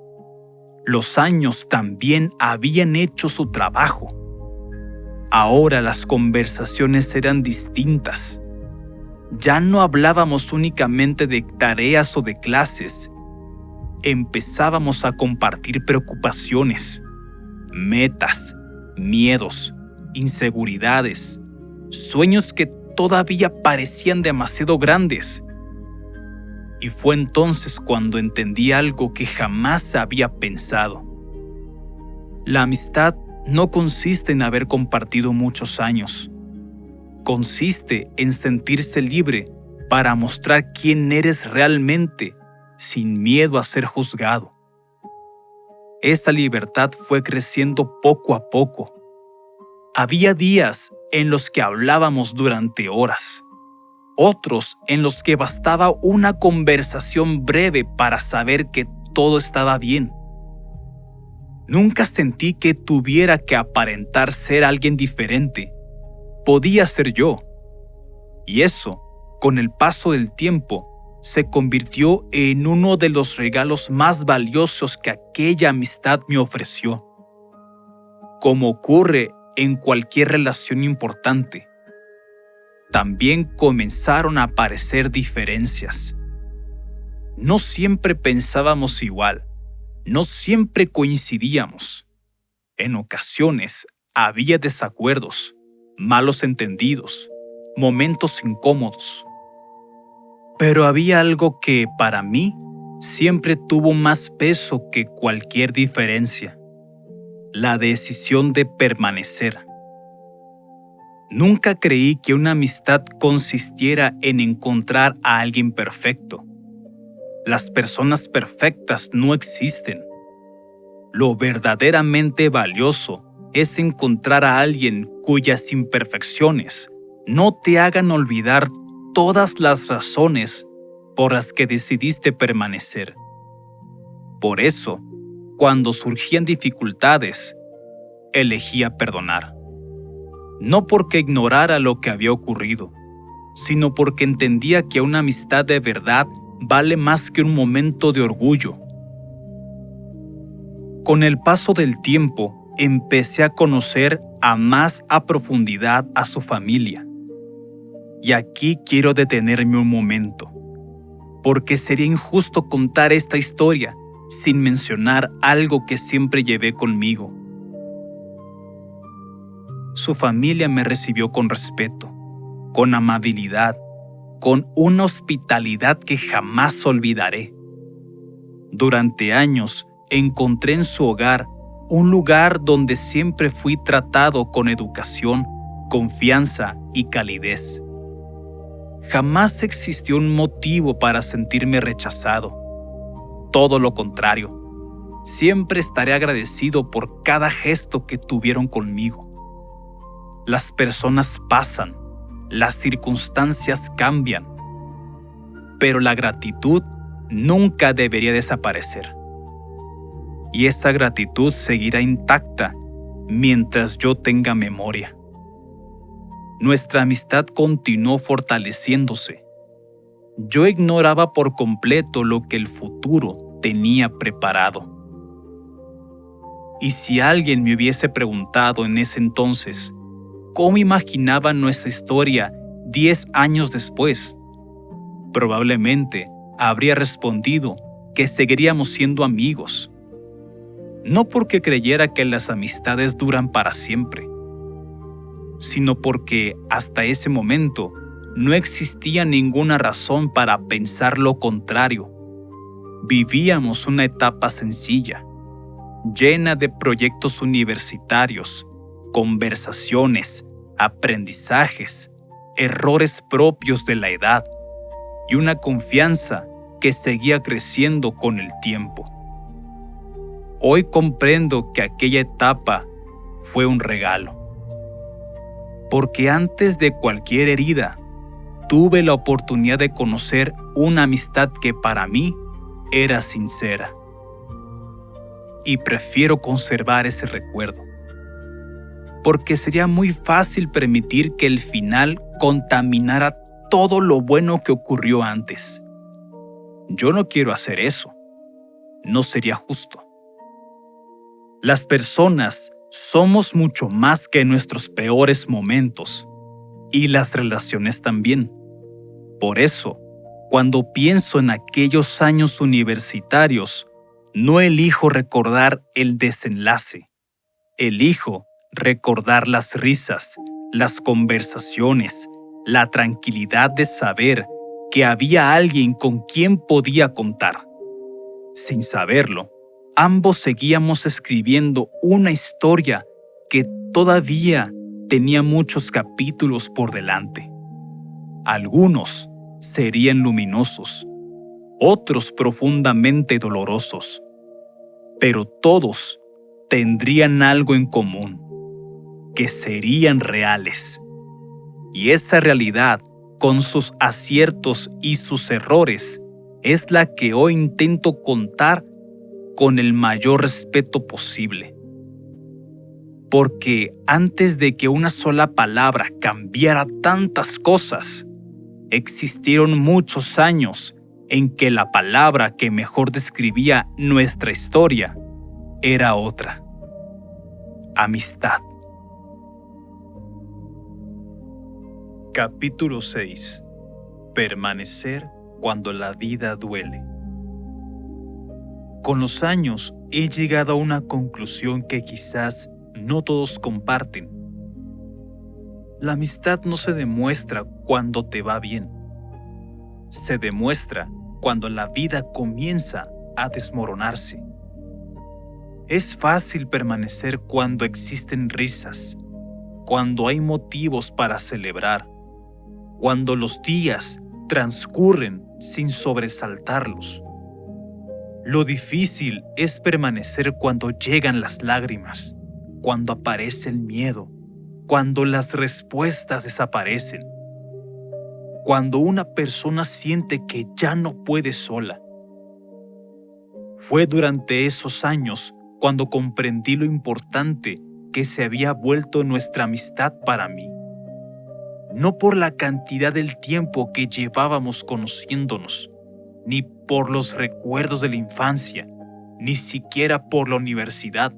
Los años también habían hecho su trabajo. Ahora las conversaciones eran distintas. Ya no hablábamos únicamente de tareas o de clases. Empezábamos a compartir preocupaciones, metas, miedos, inseguridades, sueños que todavía parecían demasiado grandes. Y fue entonces cuando entendí algo que jamás había pensado. La amistad no consiste en haber compartido muchos años. Consiste en sentirse libre para mostrar quién eres realmente, sin miedo a ser juzgado. Esa libertad fue creciendo poco a poco. Había días en los que hablábamos durante horas, otros en los que bastaba una conversación breve para saber que todo estaba bien. Nunca sentí que tuviera que aparentar ser alguien diferente. Podía ser yo. Y eso, con el paso del tiempo, se convirtió en uno de los regalos más valiosos que aquella amistad me ofreció. Como ocurre en cualquier relación importante, también comenzaron a aparecer diferencias. No siempre pensábamos igual, no siempre coincidíamos. En ocasiones había desacuerdos, malos entendidos, momentos incómodos. Pero había algo que, para mí, siempre tuvo más peso que cualquier diferencia: la decisión de permanecer. Nunca creí que una amistad consistiera en encontrar a alguien perfecto. Las personas perfectas no existen. Lo verdaderamente valioso es encontrar a alguien cuyas imperfecciones no te hagan olvidar todas las razones por las que decidiste permanecer. Por eso, cuando surgían dificultades, elegía perdonar. No porque ignorara lo que había ocurrido, sino porque entendía que una amistad de verdad vale más que un momento de orgullo. Con el paso del tiempo, empecé a conocer más a profundidad a su familia. Y aquí quiero detenerme un momento, porque sería injusto contar esta historia sin mencionar algo que siempre llevé conmigo. Su familia me recibió con respeto, con amabilidad, con una hospitalidad que jamás olvidaré. Durante años encontré en su hogar un lugar donde siempre fui tratado con educación, confianza y calidez. Jamás existió un motivo para sentirme rechazado. Todo lo contrario, siempre estaré agradecido por cada gesto que tuvieron conmigo. Las personas pasan, las circunstancias cambian, pero la gratitud nunca debería desaparecer. Y esa gratitud seguirá intacta mientras yo tenga memoria. Nuestra amistad continuó fortaleciéndose. Yo ignoraba por completo lo que el futuro tenía preparado. Y si alguien me hubiese preguntado en ese entonces cómo imaginaba nuestra historia 10 años después, probablemente habría respondido que seguiríamos siendo amigos. No porque creyera que las amistades duran para siempre, sino porque hasta ese momento no existía ninguna razón para pensar lo contrario. Vivíamos una etapa sencilla, llena de proyectos universitarios, conversaciones, aprendizajes, errores propios de la edad y una confianza que seguía creciendo con el tiempo. Hoy comprendo que aquella etapa fue un regalo, porque antes de cualquier herida, tuve la oportunidad de conocer una amistad que para mí era sincera. Y prefiero conservar ese recuerdo, porque sería muy fácil permitir que el final contaminara todo lo bueno que ocurrió antes. Yo no quiero hacer eso. No sería justo. Las personas somos mucho más que nuestros peores momentos, y las relaciones también. Por eso, cuando pienso en aquellos años universitarios, no elijo recordar el desenlace. Elijo recordar las risas, las conversaciones, la tranquilidad de saber que había alguien con quien podía contar. Sin saberlo, ambos seguíamos escribiendo una historia que todavía tenía muchos capítulos por delante. Algunos serían luminosos, otros profundamente dolorosos, pero todos tendrían algo en común, que serían reales. Y esa realidad, con sus aciertos y sus errores, es la que hoy intento contar con el mayor respeto posible. Porque antes de que una sola palabra cambiara tantas cosas, existieron muchos años en que la palabra que mejor describía nuestra historia era otra: amistad. Capítulo 6. Permanecer cuando la vida duele. Con los años he llegado a una conclusión que quizás no todos comparten. La amistad no se demuestra cuando te va bien. Se demuestra cuando la vida comienza a desmoronarse. Es fácil permanecer cuando existen risas, cuando hay motivos para celebrar, cuando los días transcurren sin sobresaltarlos. Lo difícil es permanecer cuando llegan las lágrimas, cuando aparece el miedo, cuando las respuestas desaparecen, cuando una persona siente que ya no puede sola. Fue durante esos años cuando comprendí lo importante que se había vuelto nuestra amistad para mí. No por la cantidad del tiempo que llevábamos conociéndonos, ni por los recuerdos de la infancia, ni siquiera por la universidad.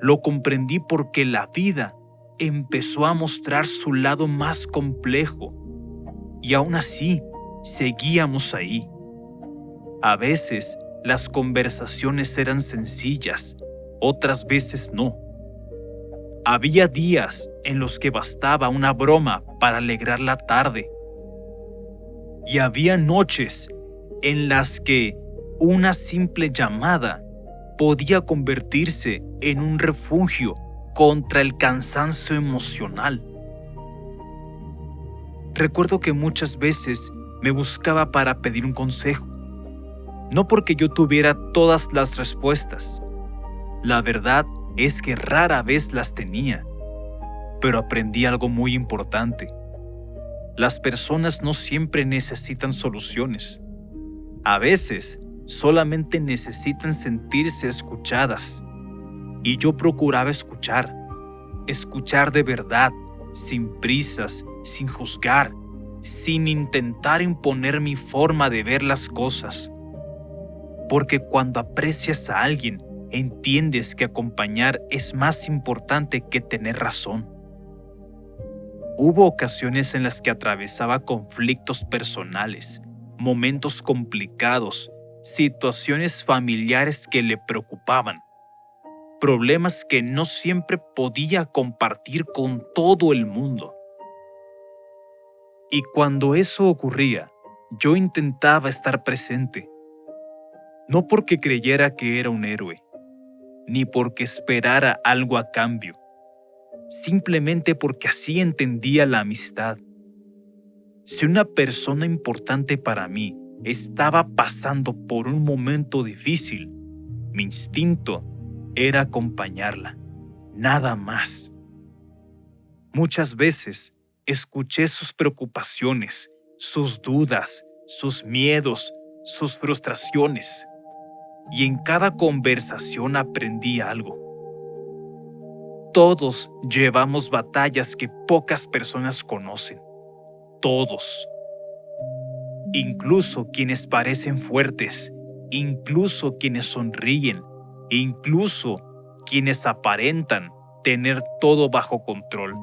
Lo comprendí porque la vida empezó a mostrar su lado más complejo, y aún así seguíamos ahí. A veces las conversaciones eran sencillas, otras veces no. Había días en los que bastaba una broma para alegrar la tarde. Y había noches en las que una simple llamada podía convertirse en un refugio contra el cansancio emocional. Recuerdo que muchas veces me buscaba para pedir un consejo, no porque yo tuviera todas las respuestas. La verdad es que rara vez las tenía, pero aprendí algo muy importante. Las personas no siempre necesitan soluciones. A veces solamente necesitan sentirse escuchadas. Y yo procuraba escuchar de verdad, sin prisas, sin juzgar, sin intentar imponer mi forma de ver las cosas. Porque cuando aprecias a alguien, entiendes que acompañar es más importante que tener razón. Hubo ocasiones en las que atravesaba conflictos personales, momentos complicados, situaciones familiares que le preocupaban, problemas que no siempre podía compartir con todo el mundo. Y cuando eso ocurría, yo intentaba estar presente, no porque creyera que era un héroe, ni porque esperara algo a cambio, simplemente porque así entendía la amistad. Si una persona importante para mí estaba pasando por un momento difícil, mi instinto era acompañarla, nada más. Muchas veces escuché sus preocupaciones, sus dudas, sus miedos, sus frustraciones, y en cada conversación aprendí algo. Todos llevamos batallas que pocas personas conocen. Todos. Incluso quienes parecen fuertes, incluso quienes sonríen, incluso quienes aparentan tener todo bajo control.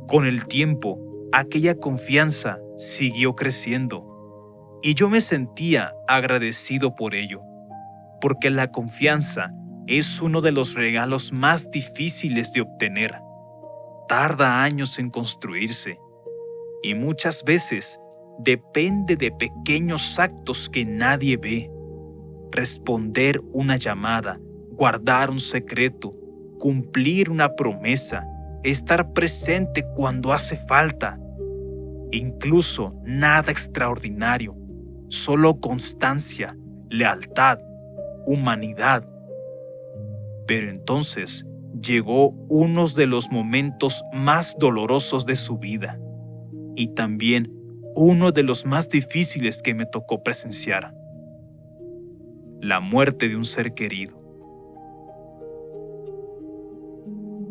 Con el tiempo, aquella confianza siguió creciendo y yo me sentía agradecido por ello, porque la confianza es uno de los regalos más difíciles de obtener. Tarda años en construirse y muchas veces depende de pequeños actos que nadie ve. Responder una llamada, guardar un secreto, cumplir una promesa, estar presente cuando hace falta. Incluso nada extraordinario, solo constancia, lealtad, humanidad. Pero entonces llegó uno de los momentos más dolorosos de su vida y también uno de los más difíciles que me tocó presenciar: la muerte de un ser querido.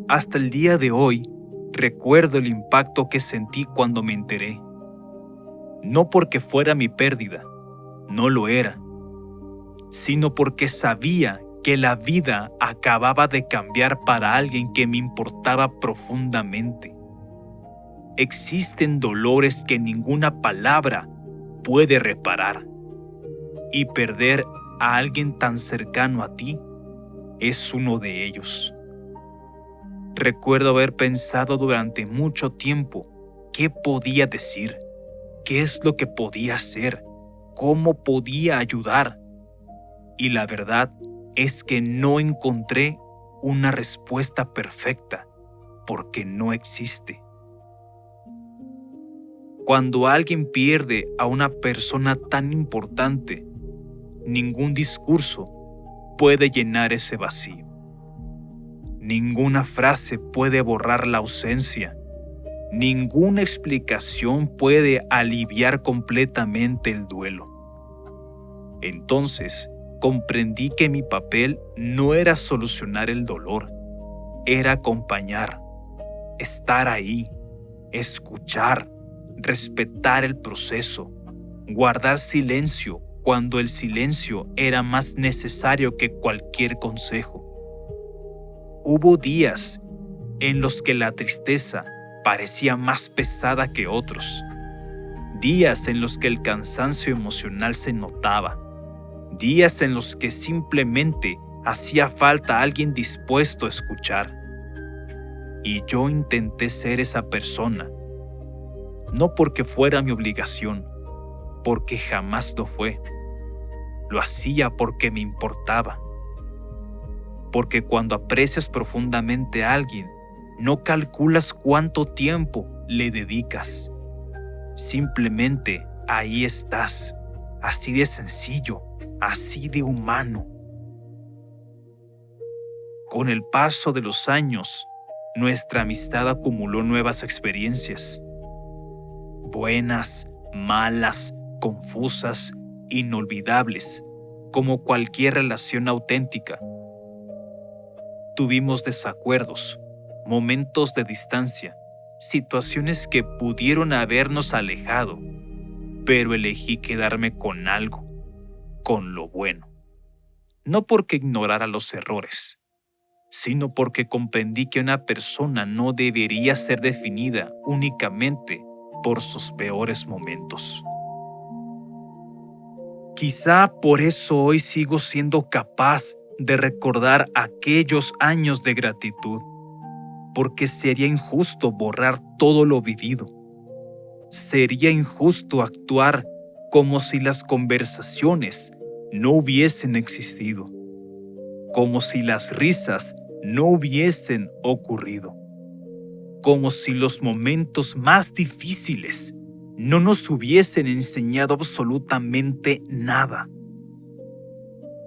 Hasta el día de hoy, recuerdo el impacto que sentí cuando me enteré. No porque fuera mi pérdida, no lo era, sino porque sabía que la vida acababa de cambiar para alguien que me importaba profundamente. Existen dolores que ninguna palabra puede reparar, y perder a alguien tan cercano a ti es uno de ellos. Recuerdo haber pensado durante mucho tiempo qué podía decir, qué es lo que podía hacer, cómo podía ayudar. Y la verdad es que no encontré una respuesta perfecta, porque no existe. Cuando alguien pierde a una persona tan importante, ningún discurso puede llenar ese vacío. Ninguna frase puede borrar la ausencia. Ninguna explicación puede aliviar completamente el duelo. Entonces, comprendí que mi papel no era solucionar el dolor, era acompañar, estar ahí, escuchar, respetar el proceso, guardar silencio cuando el silencio era más necesario que cualquier consejo. Hubo días en los que la tristeza parecía más pesada que otros, días en los que el cansancio emocional se notaba, días en los que simplemente hacía falta alguien dispuesto a escuchar. Y yo intenté ser esa persona, no porque fuera mi obligación, porque jamás lo fue. Lo hacía porque me importaba. Porque cuando aprecias profundamente a alguien, no calculas cuánto tiempo le dedicas. Simplemente ahí estás, así de sencillo, así de humano. Con el paso de los años, nuestra amistad acumuló nuevas experiencias. Buenas, malas, confusas, inolvidables, como cualquier relación auténtica. Tuvimos desacuerdos, momentos de distancia, situaciones que pudieron habernos alejado, pero elegí quedarme con algo, con lo bueno. No porque ignorara los errores, sino porque comprendí que una persona no debería ser definida únicamente por sus peores momentos. Quizá por eso hoy sigo siendo capaz de recordar aquellos años de gratitud, porque sería injusto borrar todo lo vivido. Sería injusto actuar como si las conversaciones no hubiesen existido, como si las risas no hubiesen ocurrido, como si los momentos más difíciles no nos hubiesen enseñado absolutamente nada.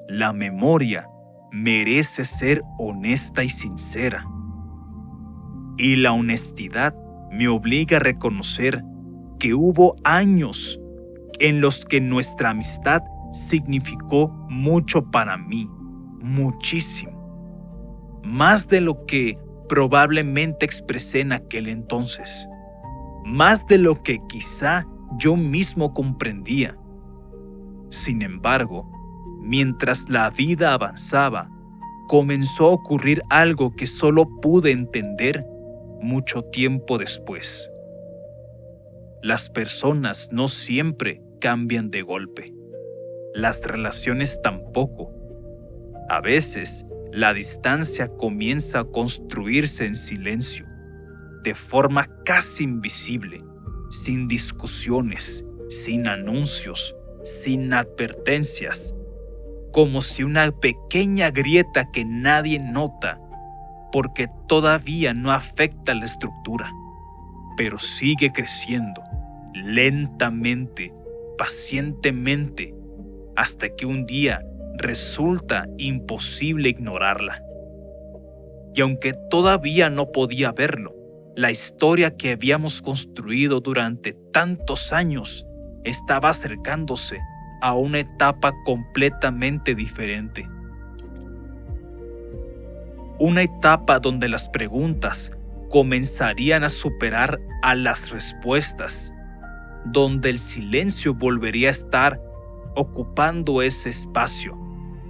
La memoria merece ser honesta y sincera. Y la honestidad me obliga a reconocer que hubo años en los que nuestra amistad significó mucho para mí, muchísimo. Más de lo que probablemente expresé en aquel entonces. Más de lo que quizá yo mismo comprendía. Sin embargo, mientras la vida avanzaba, comenzó a ocurrir algo que solo pude entender mucho tiempo después. Las personas no siempre cambian de golpe. Las relaciones tampoco. A veces, la distancia comienza a construirse en silencio, de forma casi invisible, sin discusiones, sin anuncios, sin advertencias, como si una pequeña grieta que nadie nota, porque todavía no afecta la estructura, pero sigue creciendo, lentamente, pacientemente, hasta que un día resulta imposible ignorarla. Y aunque todavía no podía verlo, la historia que habíamos construido durante tantos años estaba acercándose a una etapa completamente diferente. Una etapa donde las preguntas comenzarían a superar a las respuestas, donde el silencio volvería a estar ocupando ese espacio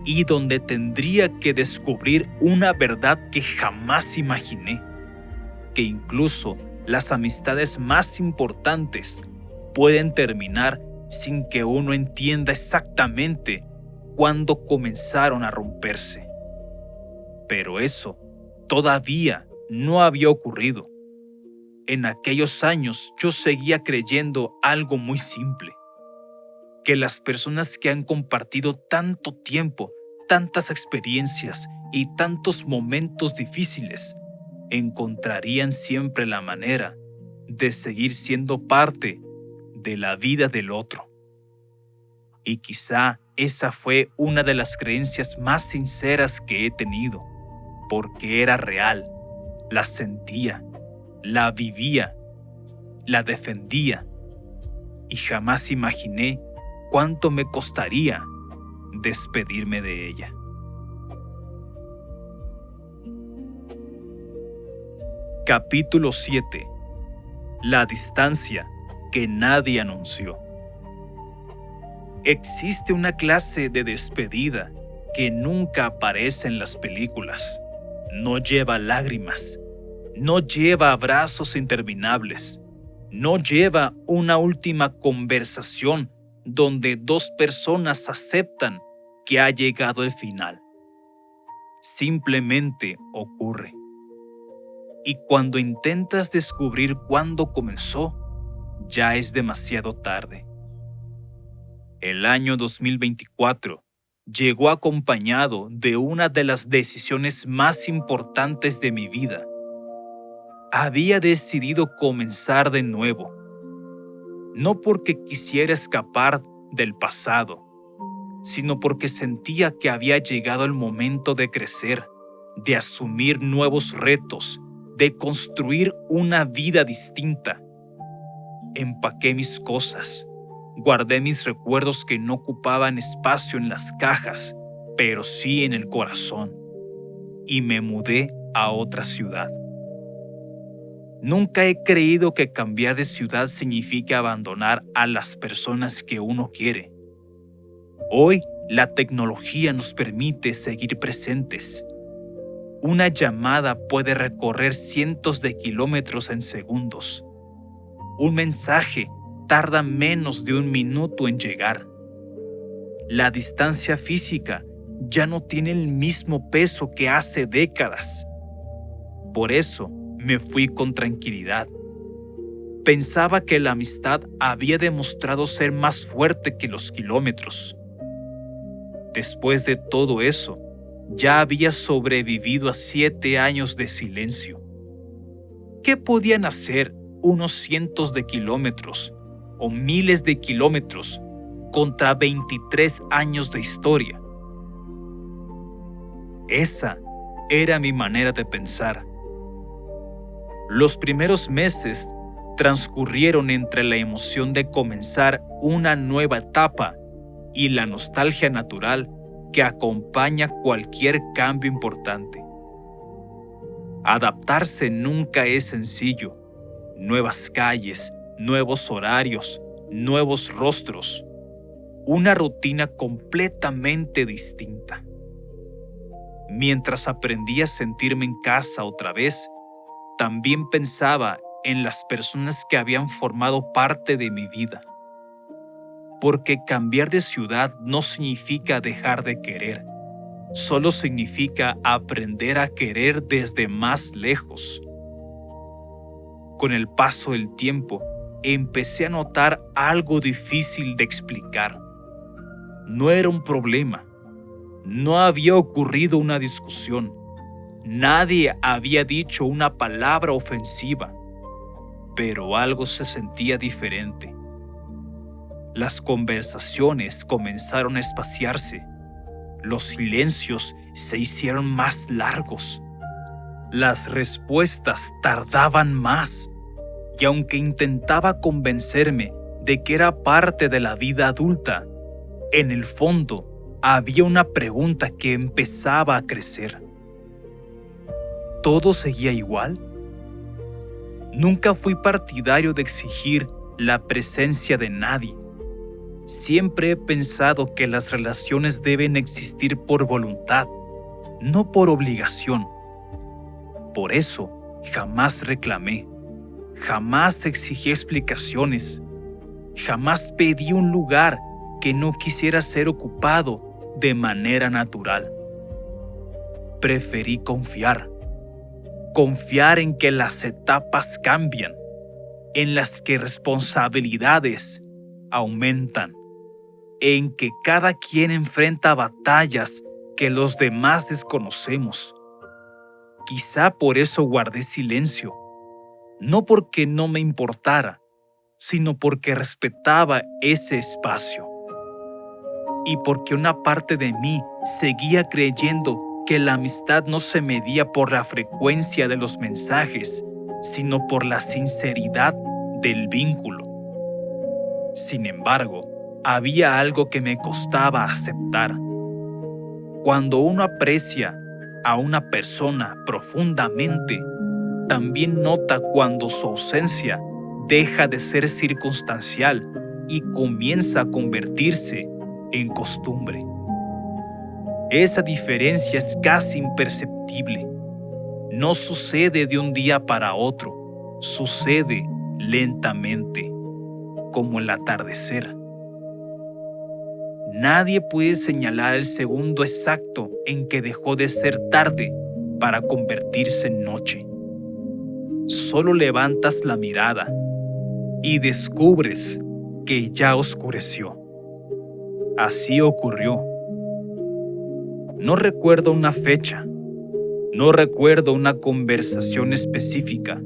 y donde tendría que descubrir una verdad que jamás imaginé, que incluso las amistades más importantes pueden terminar sin que uno entienda exactamente cuándo comenzaron a romperse. Pero eso todavía no había ocurrido. En aquellos años yo seguía creyendo algo muy simple, que las personas que han compartido tanto tiempo, tantas experiencias y tantos momentos difíciles, encontrarían siempre la manera de seguir siendo parte de la vida del otro. Y quizá esa fue una de las creencias más sinceras que he tenido, porque era real, la sentía, la vivía, la defendía, y jamás imaginé cuánto me costaría despedirme de ella. Capítulo 7. La distancia que nadie anunció. Existe una clase de despedida que nunca aparece en las películas. No lleva lágrimas, no lleva abrazos interminables, no lleva una última conversación donde dos personas aceptan que ha llegado el final. Simplemente ocurre. Y cuando intentas descubrir cuándo comenzó, ya es demasiado tarde. El año 2024 llegó acompañado de una de las decisiones más importantes de mi vida. Había decidido comenzar de nuevo, no porque quisiera escapar del pasado, sino porque sentía que había llegado el momento de crecer, de asumir nuevos retos, de construir una vida distinta. Empaqué mis cosas, guardé mis recuerdos que no ocupaban espacio en las cajas, pero sí en el corazón, y me mudé a otra ciudad. Nunca he creído que cambiar de ciudad signifique abandonar a las personas que uno quiere. Hoy, la tecnología nos permite seguir presentes. Una llamada puede recorrer cientos de kilómetros en segundos. Un mensaje tarda menos de un minuto en llegar. La distancia física ya no tiene el mismo peso que hace décadas. Por eso me fui con tranquilidad. Pensaba que la amistad había demostrado ser más fuerte que los kilómetros. Después de todo eso, ya había sobrevivido a 7 años de silencio. ¿Qué podían hacer unos cientos de kilómetros o miles de kilómetros contra 23 años de historia? Esa era mi manera de pensar. Los primeros meses transcurrieron entre la emoción de comenzar una nueva etapa y la nostalgia natural que acompaña cualquier cambio importante. Adaptarse nunca es sencillo. Nuevas calles, nuevos horarios, nuevos rostros. Una rutina completamente distinta. Mientras aprendía a sentirme en casa otra vez, también pensaba en las personas que habían formado parte de mi vida. Porque cambiar de ciudad no significa dejar de querer, solo significa aprender a querer desde más lejos. Con el paso del tiempo, empecé a notar algo difícil de explicar. No era un problema, no había ocurrido una discusión, nadie había dicho una palabra ofensiva, pero algo se sentía diferente. Las conversaciones comenzaron a espaciarse. Los silencios se hicieron más largos. Las respuestas tardaban más. Y aunque intentaba convencerme de que era parte de la vida adulta, en el fondo había una pregunta que empezaba a crecer. ¿Todo seguía igual? Nunca fui partidario de exigir la presencia de nadie. Siempre he pensado que las relaciones deben existir por voluntad, no por obligación. Por eso, jamás reclamé, jamás exigí explicaciones, jamás pedí un lugar que no quisiera ser ocupado de manera natural. Preferí confiar en que las etapas cambian, en las que responsabilidades aumentan, en que cada quien enfrenta batallas que los demás desconocemos. Quizá por eso guardé silencio, no porque no me importara, sino porque respetaba ese espacio. Y porque una parte de mí seguía creyendo que la amistad no se medía por la frecuencia de los mensajes, sino por la sinceridad del vínculo. Sin embargo, había algo que me costaba aceptar. Cuando uno aprecia a una persona profundamente, también nota cuando su ausencia deja de ser circunstancial y comienza a convertirse en costumbre. Esa diferencia es casi imperceptible. No sucede de un día para otro, sucede lentamente, como el atardecer. Nadie puede señalar el segundo exacto en que dejó de ser tarde para convertirse en noche. Solo levantas la mirada y descubres que ya oscureció. Así ocurrió. No recuerdo una fecha, no recuerdo una conversación específica,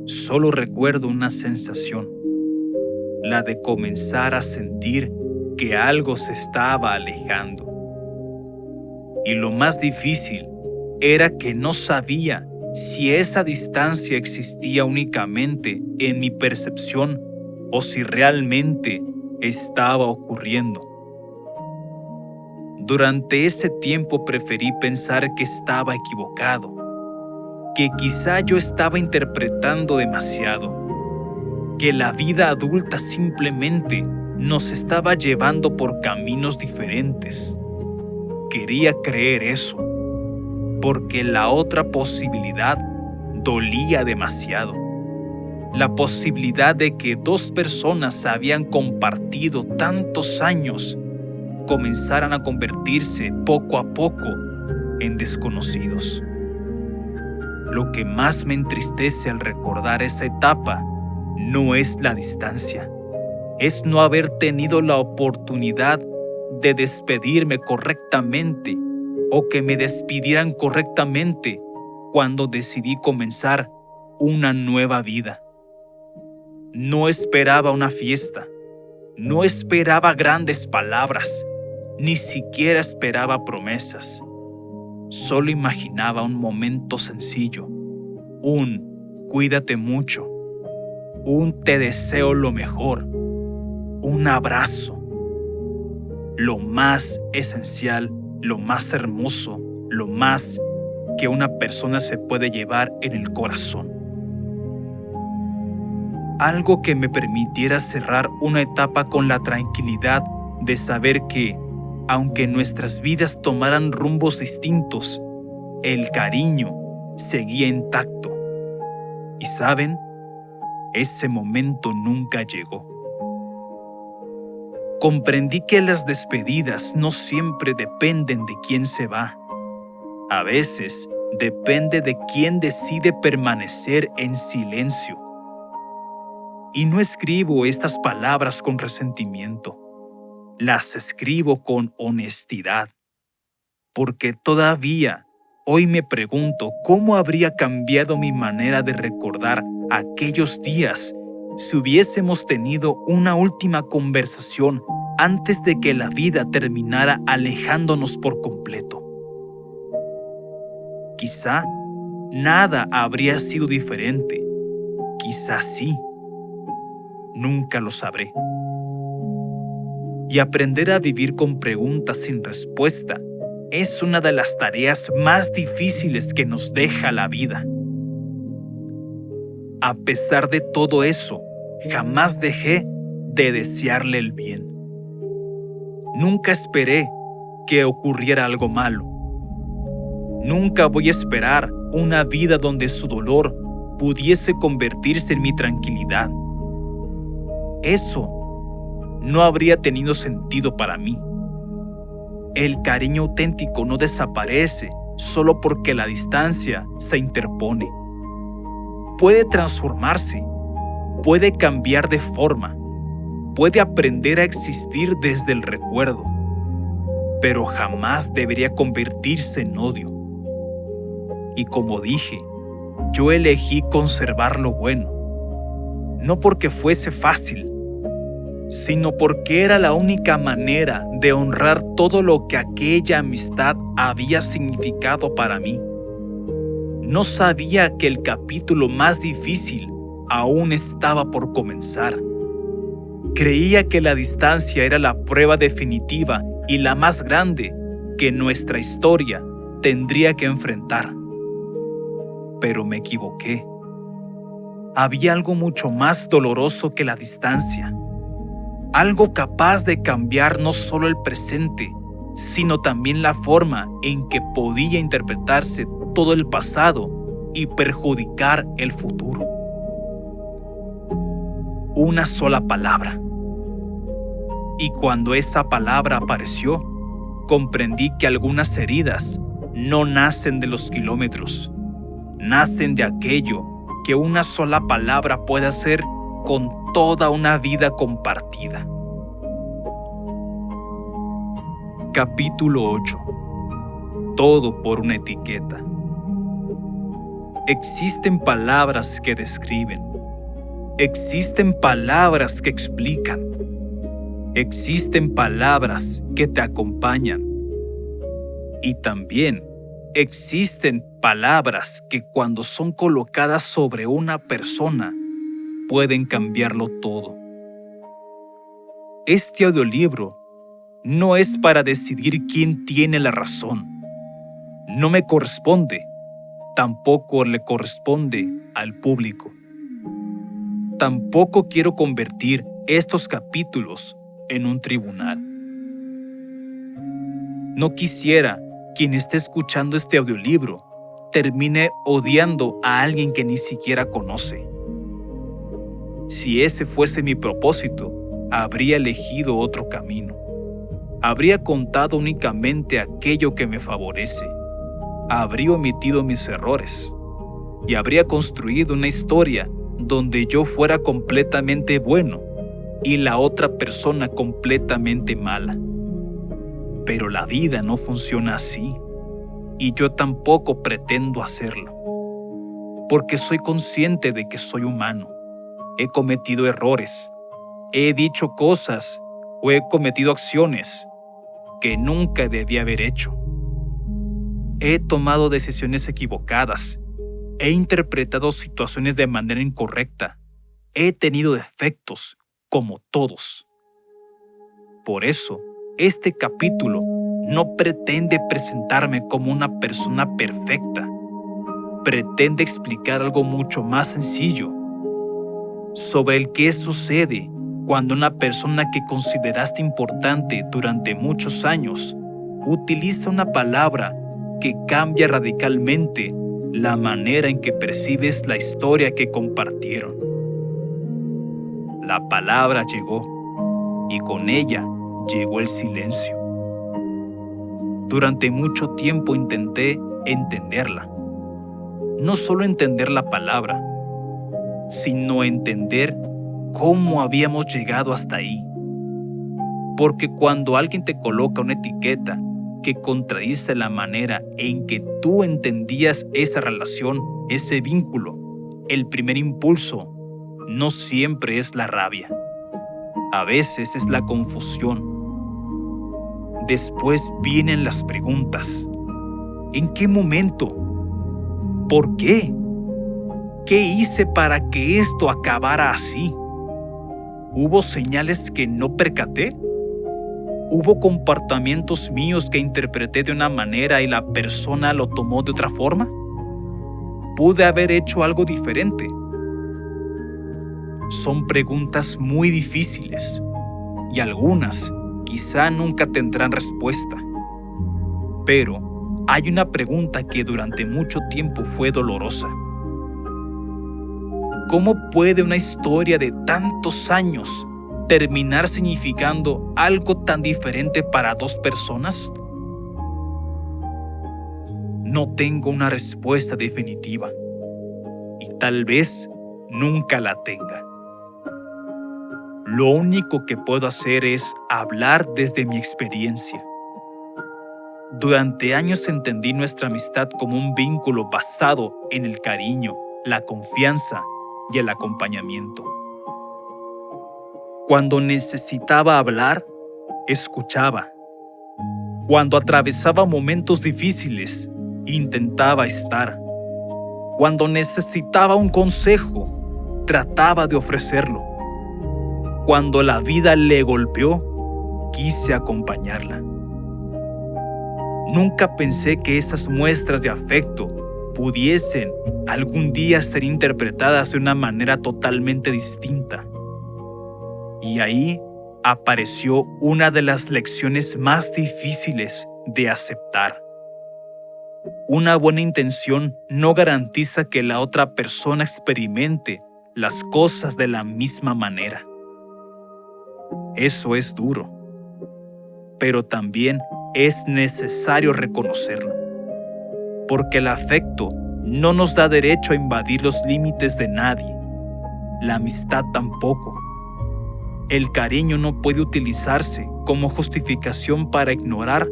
solo recuerdo una sensación, la de comenzar a sentir que algo se estaba alejando. Y lo más difícil era que no sabía si esa distancia existía únicamente en mi percepción o si realmente estaba ocurriendo. Durante ese tiempo preferí pensar que estaba equivocado, que quizá yo estaba interpretando demasiado, que la vida adulta simplemente nos estaba llevando por caminos diferentes. Quería creer eso, porque la otra posibilidad dolía demasiado. La posibilidad de que dos personas habían compartido tantos años comenzaran a convertirse poco a poco en desconocidos. Lo que más me entristece al recordar esa etapa no es la distancia, es no haber tenido la oportunidad de despedirme correctamente o que me despidieran correctamente cuando decidí comenzar una nueva vida. No esperaba una fiesta, no esperaba grandes palabras, ni siquiera esperaba promesas. Solo imaginaba un momento sencillo, un cuídate mucho, un te deseo lo mejor, un abrazo. Lo más esencial, lo más hermoso, lo más que una persona se puede llevar en el corazón. Algo que me permitiera cerrar una etapa con la tranquilidad de saber que, aunque nuestras vidas tomaran rumbos distintos, el cariño seguía intacto. Y ¿saben? Ese momento nunca llegó. Comprendí que las despedidas no siempre dependen de quién se va. A veces depende de quién decide permanecer en silencio. Y no escribo estas palabras con resentimiento. Las escribo con honestidad, porque todavía hoy me pregunto cómo habría cambiado mi manera de recordar aquellos días si hubiésemos tenido una última conversación antes de que la vida terminara alejándonos por completo. Quizá nada habría sido diferente, quizá sí, nunca lo sabré. Y aprender a vivir con preguntas sin respuesta es una de las tareas más difíciles que nos deja la vida. A pesar de todo eso, jamás dejé de desearle el bien. Nunca esperé que ocurriera algo malo. Nunca voy a esperar una vida donde su dolor pudiese convertirse en mi tranquilidad. Eso no habría tenido sentido para mí. El cariño auténtico no desaparece solo porque la distancia se interpone. Puede transformarse, puede cambiar de forma, puede aprender a existir desde el recuerdo, pero jamás debería convertirse en odio. Y como dije, yo elegí conservar lo bueno, no porque fuese fácil, sino porque era la única manera de honrar todo lo que aquella amistad había significado para mí. No sabía que el capítulo más difícil aún estaba por comenzar. Creía que la distancia era la prueba definitiva y la más grande que nuestra historia tendría que enfrentar. Pero me equivoqué. Había algo mucho más doloroso que la distancia. Algo capaz de cambiar no solo el presente, sino también la forma en que podía interpretarse todo el pasado y perjudicar el futuro. Una sola palabra. Y cuando esa palabra apareció, comprendí que algunas heridas no nacen de los kilómetros, nacen de aquello que una sola palabra puede hacer con toda una vida compartida. Capítulo 8. Todo por una etiqueta. Existen palabras que describen. Existen palabras que explican. Existen palabras que te acompañan. Y también existen palabras que cuando son colocadas sobre una persona pueden cambiarlo todo. Este audiolibro no es para decidir quién tiene la razón. No me corresponde, tampoco le corresponde al público. Tampoco quiero convertir estos capítulos en un tribunal. No quisiera quien esté escuchando este audiolibro termine odiando a alguien que ni siquiera conoce. Si ese fuese mi propósito, habría elegido otro camino. Habría contado únicamente aquello que me favorece. Habría omitido mis errores. Y habría construido una historia donde yo fuera completamente bueno y la otra persona completamente mala. Pero la vida no funciona así, y yo tampoco pretendo hacerlo, porque soy consciente de que soy humano. He cometido errores, he dicho cosas o he cometido acciones que nunca debí haber hecho. He tomado decisiones equivocadas, he interpretado situaciones de manera incorrecta, he tenido defectos, como todos. Por eso, este capítulo no pretende presentarme como una persona perfecta. Pretende explicar algo mucho más sencillo sobre el qué sucede cuando una persona que consideraste importante durante muchos años utiliza una palabra que cambia radicalmente la manera en que percibes la historia que compartieron. La palabra llegó y con ella llegó el silencio. Durante mucho tiempo intenté entenderla. No solo entender la palabra, sino entender cómo habíamos llegado hasta ahí. Porque cuando alguien te coloca una etiqueta que contradice la manera en que tú entendías esa relación, ese vínculo, el primer impulso no siempre es la rabia. A veces es la confusión. Después vienen las preguntas. ¿En qué momento? ¿Por qué? ¿Qué hice para que esto acabara así? ¿Hubo señales que no percaté? ¿Hubo comportamientos míos que interpreté de una manera y la persona lo tomó de otra forma? ¿Pude haber hecho algo diferente? Son preguntas muy difíciles y algunas quizá nunca tendrán respuesta. Pero hay una pregunta que durante mucho tiempo fue dolorosa. ¿Cómo puede una historia de tantos años terminar significando algo tan diferente para dos personas? No tengo una respuesta definitiva y tal vez nunca la tenga. Lo único que puedo hacer es hablar desde mi experiencia. Durante años entendí nuestra amistad como un vínculo basado en el cariño, la confianza y el acompañamiento. Cuando necesitaba hablar, escuchaba. Cuando atravesaba momentos difíciles, intentaba estar. Cuando necesitaba un consejo, trataba de ofrecerlo. Cuando la vida le golpeó, quise acompañarla. Nunca pensé que esas muestras de afecto pudiesen algún día ser interpretadas de una manera totalmente distinta. Y ahí apareció una de las lecciones más difíciles de aceptar. Una buena intención no garantiza que la otra persona experimente las cosas de la misma manera. Eso es duro, pero también es necesario reconocerlo, porque el afecto no nos da derecho a invadir los límites de nadie, la amistad tampoco. El cariño no puede utilizarse como justificación para ignorar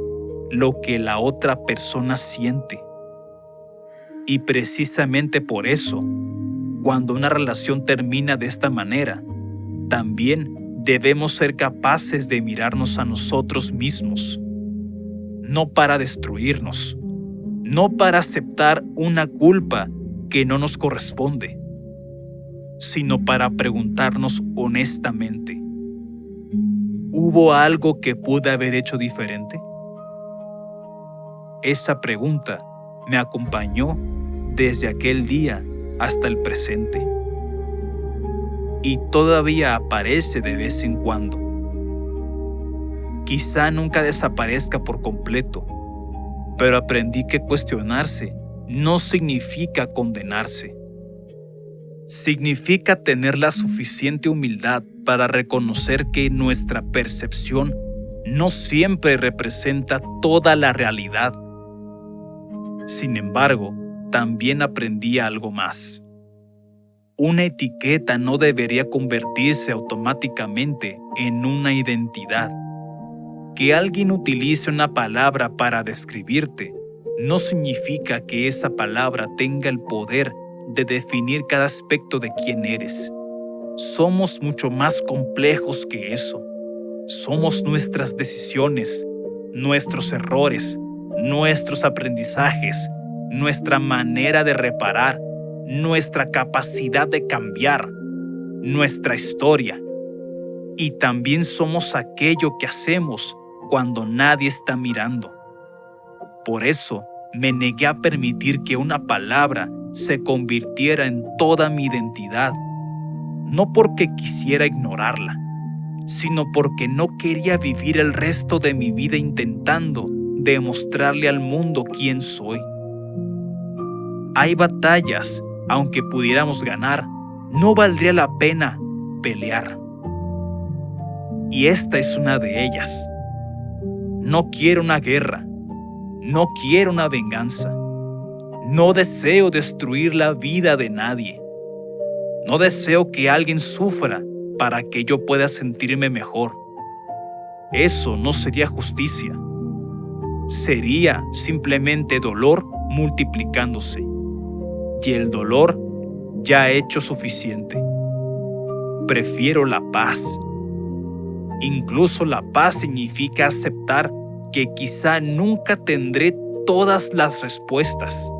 lo que la otra persona siente. Y precisamente por eso, cuando una relación termina de esta manera, también debemos ser capaces de mirarnos a nosotros mismos, no para destruirnos, no para aceptar una culpa que no nos corresponde, sino para preguntarnos honestamente: ¿hubo algo que pude haber hecho diferente? Esa pregunta me acompañó desde aquel día hasta el presente, y todavía aparece de vez en cuando. Quizá nunca desaparezca por completo, pero aprendí que cuestionarse no significa condenarse. Significa tener la suficiente humildad para reconocer que nuestra percepción no siempre representa toda la realidad. Sin embargo, también aprendí algo más. Una etiqueta no debería convertirse automáticamente en una identidad. Que alguien utilice una palabra para describirte no significa que esa palabra tenga el poder de definir cada aspecto de quién eres. Somos mucho más complejos que eso. Somos nuestras decisiones, nuestros errores, nuestros aprendizajes, nuestra manera de reparar, nuestra capacidad de cambiar, nuestra historia. Y también somos aquello que hacemos cuando nadie está mirando. Por eso me negué a permitir que una palabra se convirtiera en toda mi identidad, no porque quisiera ignorarla, sino porque no quería vivir el resto de mi vida intentando demostrarle al mundo quién soy. Hay batallas, aunque pudiéramos ganar, no valdría la pena pelear. Y esta es una de ellas. No quiero una guerra, no quiero una venganza, no deseo destruir la vida de nadie, no deseo que alguien sufra para que yo pueda sentirme mejor. Eso no sería justicia, sería simplemente dolor multiplicándose, y el dolor ya ha hecho suficiente. Prefiero la paz. Incluso la paz significa aceptar que quizá nunca tendré todas las respuestas.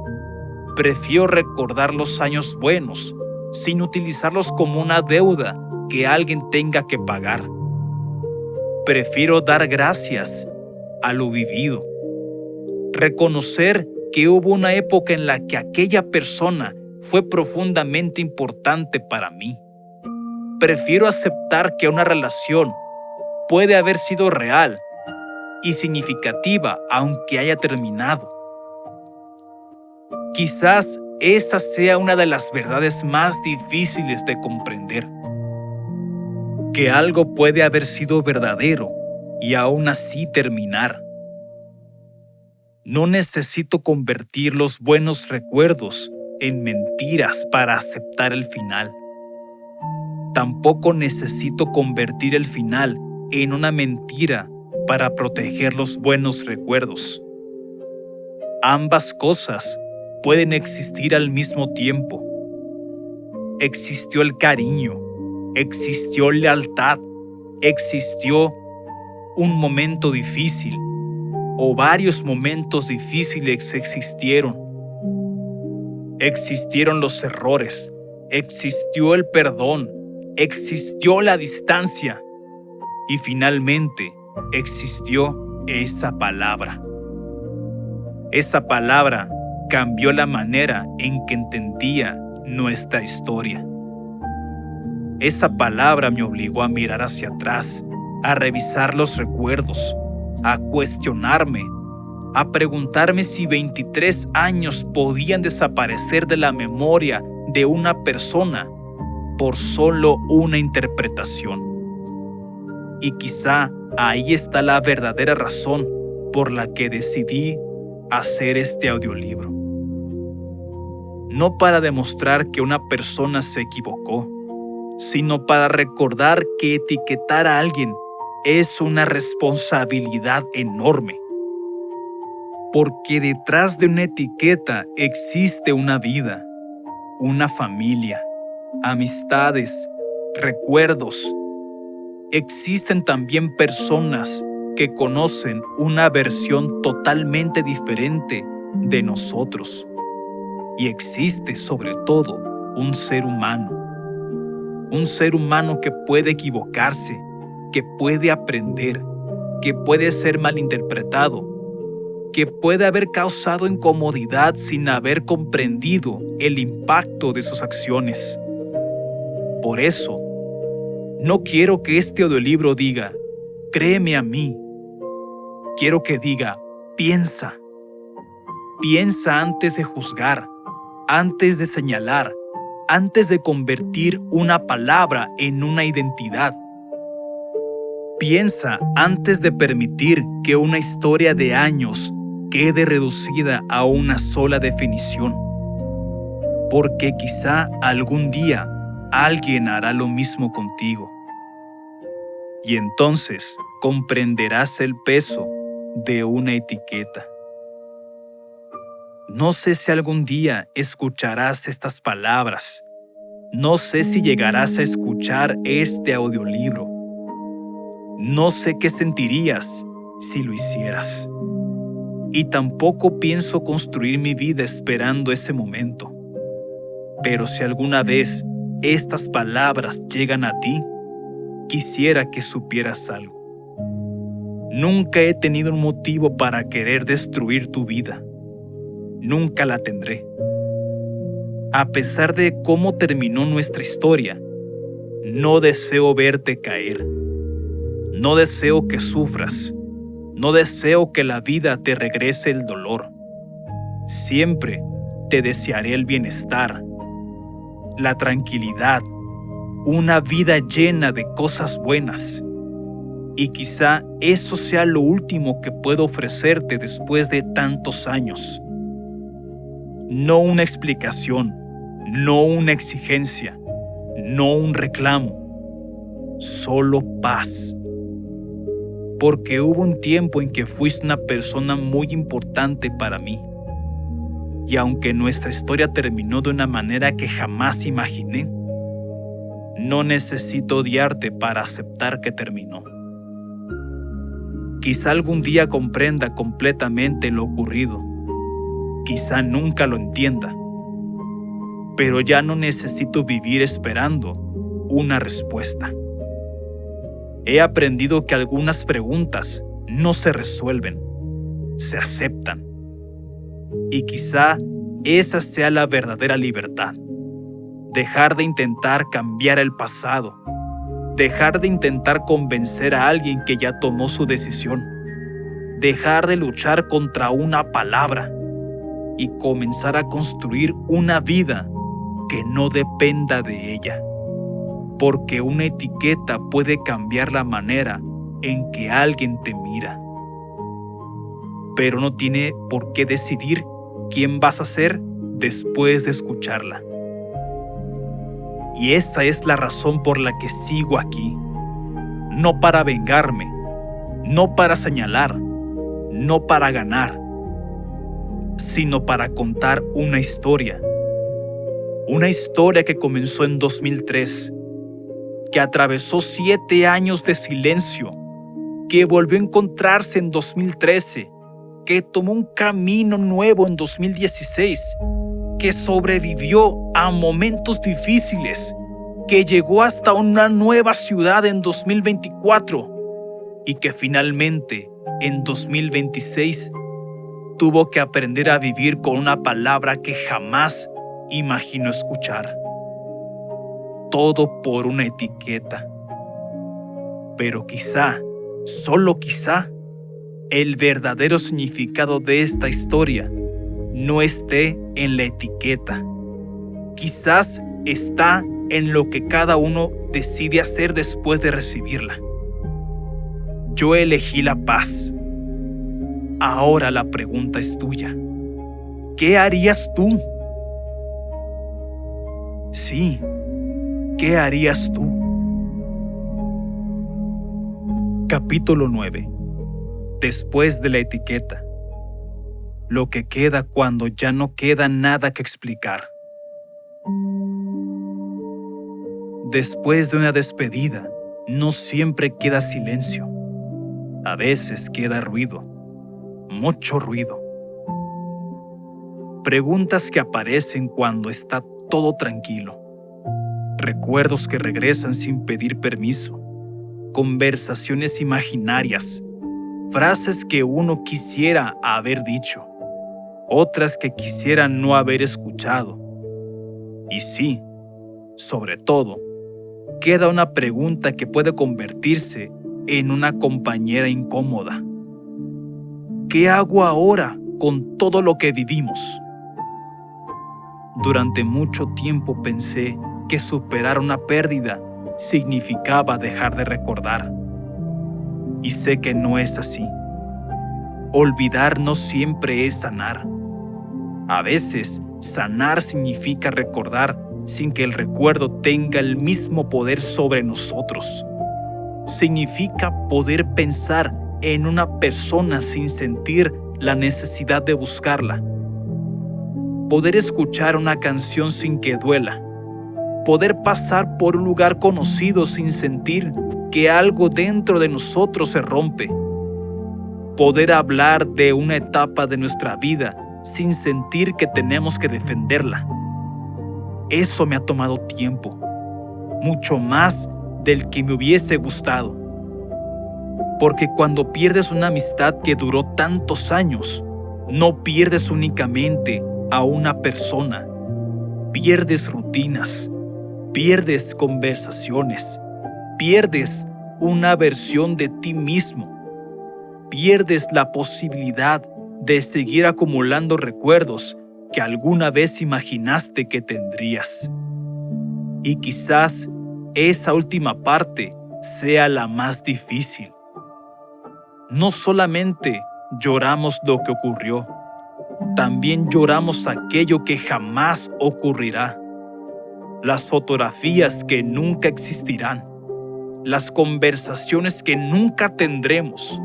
Prefiero recordar los años buenos sin utilizarlos como una deuda que alguien tenga que pagar. Prefiero dar gracias a lo vivido. Reconocer que hubo una época en la que aquella persona fue profundamente importante para mí. Prefiero aceptar que una relación puede haber sido real y significativa aunque haya terminado. Quizás esa sea una de las verdades más difíciles de comprender. Que algo puede haber sido verdadero y aún así terminar. No necesito convertir los buenos recuerdos en mentiras para aceptar el final. Tampoco necesito convertir el final en una mentira para proteger los buenos recuerdos. Ambas cosas pueden existir al mismo tiempo. Existió el cariño, existió lealtad, existió un momento difícil o varios momentos difíciles existieron. Existieron los errores, existió el perdón, existió la distancia y finalmente existió esa palabra. Esa palabra cambió la manera en que entendía nuestra historia. Esa palabra me obligó a mirar hacia atrás, a revisar los recuerdos, a cuestionarme, a preguntarme si 23 años podían desaparecer de la memoria de una persona por solo una interpretación. Y quizá ahí está la verdadera razón por la que decidí hacer este audiolibro. No para demostrar que una persona se equivocó, sino para recordar que etiquetar a alguien es una responsabilidad enorme. Porque detrás de una etiqueta existe una vida, una familia, amistades, recuerdos. Existen también personas que conocen una versión totalmente diferente de nosotros. Y existe sobre todo un ser humano que puede equivocarse, que puede aprender, que puede ser malinterpretado, que puede haber causado incomodidad sin haber comprendido el impacto de sus acciones. Por eso, no quiero que este audiolibro diga, créeme a mí. Quiero que diga, piensa. Piensa antes de juzgar, antes de señalar, antes de convertir una palabra en una identidad. Piensa antes de permitir que una historia de años quede reducida a una sola definición. Porque quizá algún día alguien hará lo mismo contigo. Y entonces comprenderás el peso de una etiqueta. No sé si algún día escucharás estas palabras. No sé si llegarás a escuchar este audiolibro. No sé qué sentirías si lo hicieras. Y tampoco pienso construir mi vida esperando ese momento. Pero si alguna vez estas palabras llegan a ti, quisiera que supieras algo. Nunca he tenido un motivo para querer destruir tu vida. Nunca la tendré. A pesar de cómo terminó nuestra historia, no deseo verte caer. No deseo que sufras. No deseo que la vida te regrese el dolor. Siempre te desearé el bienestar, la tranquilidad, una vida llena de cosas buenas. Y quizá eso sea lo último que puedo ofrecerte después de tantos años. No una explicación, no una exigencia, no un reclamo, solo paz. Porque hubo un tiempo en que fuiste una persona muy importante para mí. Y aunque nuestra historia terminó de una manera que jamás imaginé, no necesito odiarte para aceptar que terminó. Quizá algún día comprenda completamente lo ocurrido. Quizá nunca lo entienda. Pero ya no necesito vivir esperando una respuesta. He aprendido que algunas preguntas no se resuelven, se aceptan. Y quizá esa sea la verdadera libertad. Dejar de intentar cambiar el pasado. Dejar de intentar convencer a alguien que ya tomó su decisión. Dejar de luchar contra una palabra y comenzar a construir una vida que no dependa de ella. Porque una etiqueta puede cambiar la manera en que alguien te mira. Pero no tiene por qué decidir quién vas a ser después de escucharla. Y esa es la razón por la que sigo aquí. No para vengarme, no para señalar, no para ganar, sino para contar una historia. Una historia que comenzó en 2003, que atravesó 7 años de silencio, que volvió a encontrarse en 2013, que tomó un camino nuevo en 2016, que sobrevivió a momentos difíciles, que llegó hasta una nueva ciudad en 2024 y que finalmente en 2026 tuvo que aprender a vivir con una palabra que jamás imaginó escuchar. Todo por una etiqueta. Pero quizá, solo quizá, el verdadero significado de esta historia no esté en la etiqueta. Quizás está en lo que cada uno decide hacer después de recibirla. Yo elegí la paz. Ahora la pregunta es tuya. ¿Qué harías tú? Sí, ¿qué harías tú? Capítulo 9. Después de la etiqueta. Lo que queda cuando ya no queda nada que explicar. Después de una despedida, no siempre queda silencio. A veces queda ruido, mucho ruido. Preguntas que aparecen cuando está todo tranquilo. Recuerdos que regresan sin pedir permiso. Conversaciones imaginarias. Frases que uno quisiera haber dicho. Otras que quisiera no haber escuchado. Y sí, sobre todo, queda una pregunta que puede convertirse en una compañera incómoda. ¿Qué hago ahora con todo lo que vivimos? Durante mucho tiempo pensé que superar una pérdida significaba dejar de recordar. Y sé que no es así. Olvidar no siempre es sanar. A veces, sanar significa recordar sin que el recuerdo tenga el mismo poder sobre nosotros. Significa poder pensar en una persona sin sentir la necesidad de buscarla. Poder escuchar una canción sin que duela. Poder pasar por un lugar conocido sin sentir que algo dentro de nosotros se rompe. Poder hablar de una etapa de nuestra vida sin sentir que tenemos que defenderla. Eso me ha tomado tiempo, mucho más del que me hubiese gustado. Porque cuando pierdes una amistad que duró tantos años, no pierdes únicamente a una persona, pierdes rutinas, pierdes conversaciones, pierdes una versión de ti mismo, pierdes la posibilidad de seguir acumulando recuerdos que alguna vez imaginaste que tendrías. Y quizás esa última parte sea la más difícil. No solamente lloramos lo que ocurrió, también lloramos aquello que jamás ocurrirá. Las fotografías que nunca existirán, las conversaciones que nunca tendremos,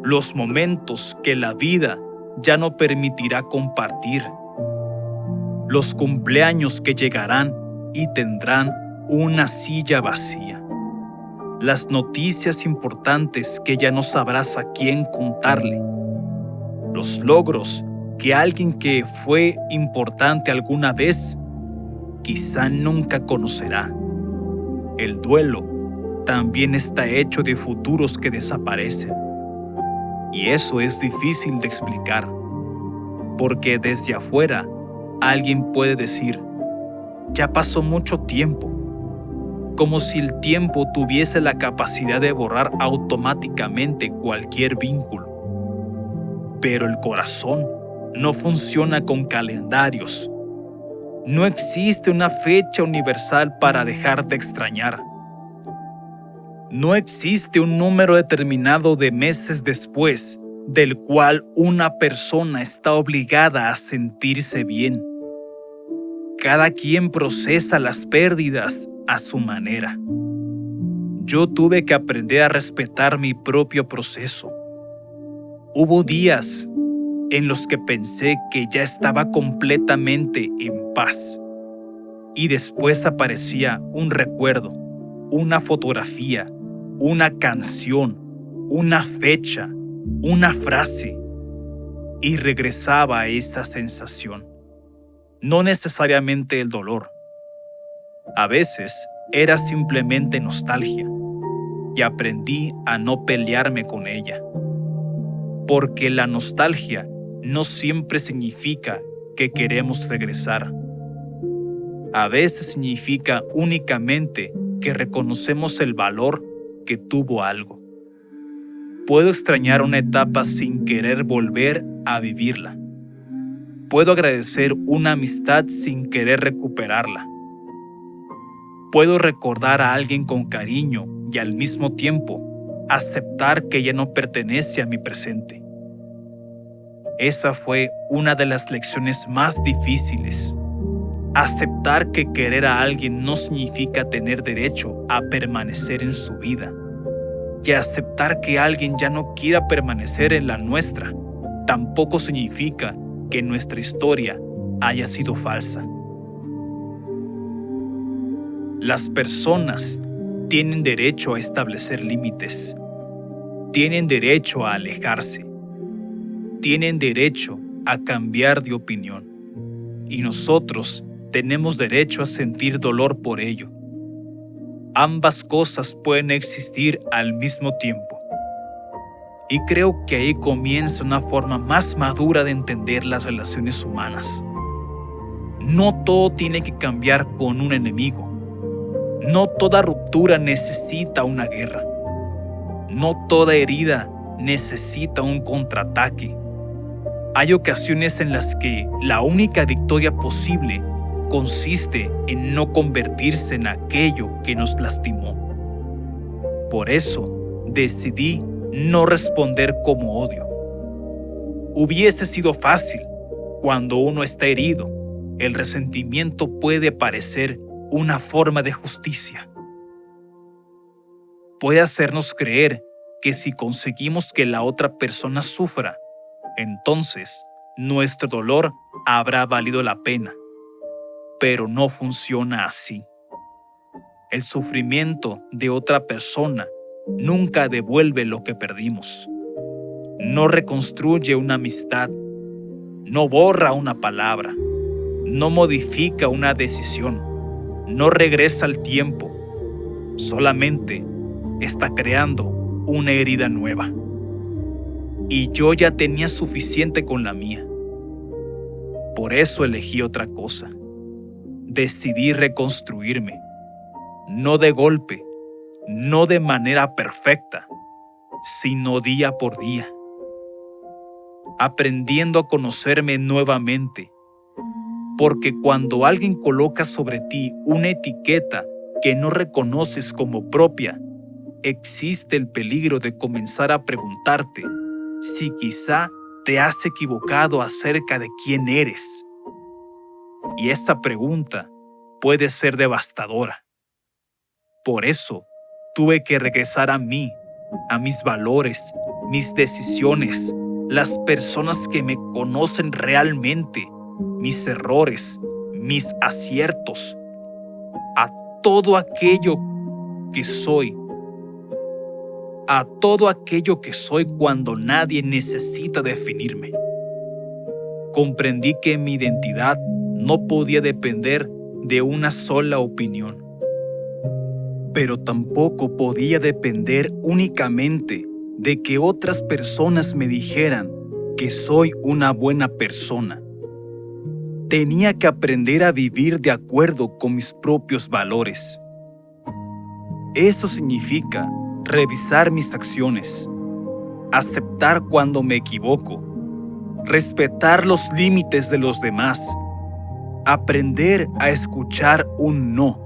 los momentos que la vida ya no permitirá compartir, los cumpleaños que llegarán y tendrán una silla vacía, las noticias importantes que ya no sabrás a quién contarle, los logros que alguien que fue importante alguna vez quizá nunca conocerá. El duelo también está hecho de futuros que desaparecen. Y eso es difícil de explicar, porque desde afuera alguien puede decir, ya pasó mucho tiempo, como si el tiempo tuviese la capacidad de borrar automáticamente cualquier vínculo. Pero el corazón no funciona con calendarios. No existe una fecha universal para dejar de extrañar. No existe un número determinado de meses después del cual una persona está obligada a sentirse bien. Cada quien procesa las pérdidas a su manera. Yo tuve que aprender a respetar mi propio proceso. Hubo días en los que pensé que ya estaba completamente en paz. Y después aparecía un recuerdo, una fotografía, una canción, una fecha, una frase, y regresaba a esa sensación. No necesariamente el dolor. A veces era simplemente nostalgia, y aprendí a no pelearme con ella. Porque la nostalgia no siempre significa que queremos regresar. A veces significa únicamente que reconocemos el valor que tuvo algo. Puedo extrañar una etapa sin querer volver a vivirla. Puedo agradecer una amistad sin querer recuperarla. Puedo recordar a alguien con cariño y al mismo tiempo aceptar que ya no pertenece a mi presente. Esa fue una de las lecciones más difíciles. Aceptar que querer a alguien no significa tener derecho a permanecer en su vida. Y aceptar que alguien ya no quiera permanecer en la nuestra tampoco significa que nuestra historia haya sido falsa. Las personas tienen derecho a establecer límites. Tienen derecho a alejarse. Tienen derecho a cambiar de opinión. Y nosotros tenemos derecho a sentir dolor por ello. Ambas cosas pueden existir al mismo tiempo. Y creo que ahí comienza una forma más madura de entender las relaciones humanas. No todo tiene que cambiar con un enemigo. No toda ruptura necesita una guerra. No toda herida necesita un contraataque. Hay ocasiones en las que la única victoria posible consiste en no convertirse en aquello que nos lastimó. Por eso, decidí no responder como odio. Hubiese sido fácil. Cuando uno está herido, el resentimiento puede parecer una forma de justicia. Puede hacernos creer que si conseguimos que la otra persona sufra, entonces nuestro dolor habrá valido la pena. Pero no funciona así. El sufrimiento de otra persona nunca devuelve lo que perdimos. No reconstruye una amistad. No borra una palabra. No modifica una decisión. No regresa al tiempo. Solamente está creando una herida nueva. Y yo ya tenía suficiente con la mía. Por eso elegí otra cosa. Decidí reconstruirme, no de golpe, no de manera perfecta, sino día por día, aprendiendo a conocerme nuevamente, porque cuando alguien coloca sobre ti una etiqueta que no reconoces como propia, existe el peligro de comenzar a preguntarte si quizá te has equivocado acerca de quién eres. Y esa pregunta puede ser devastadora. Por eso, tuve que regresar a mí, a mis valores, mis decisiones, las personas que me conocen realmente, mis errores, mis aciertos, a todo aquello que soy. A todo aquello que soy cuando nadie necesita definirme. Comprendí que mi identidad no podía depender de una sola opinión, pero tampoco podía depender únicamente de que otras personas me dijeran que soy una buena persona. Tenía que aprender a vivir de acuerdo con mis propios valores. Eso significa revisar mis acciones, aceptar cuando me equivoco, respetar los límites de los demás, aprender a escuchar un no,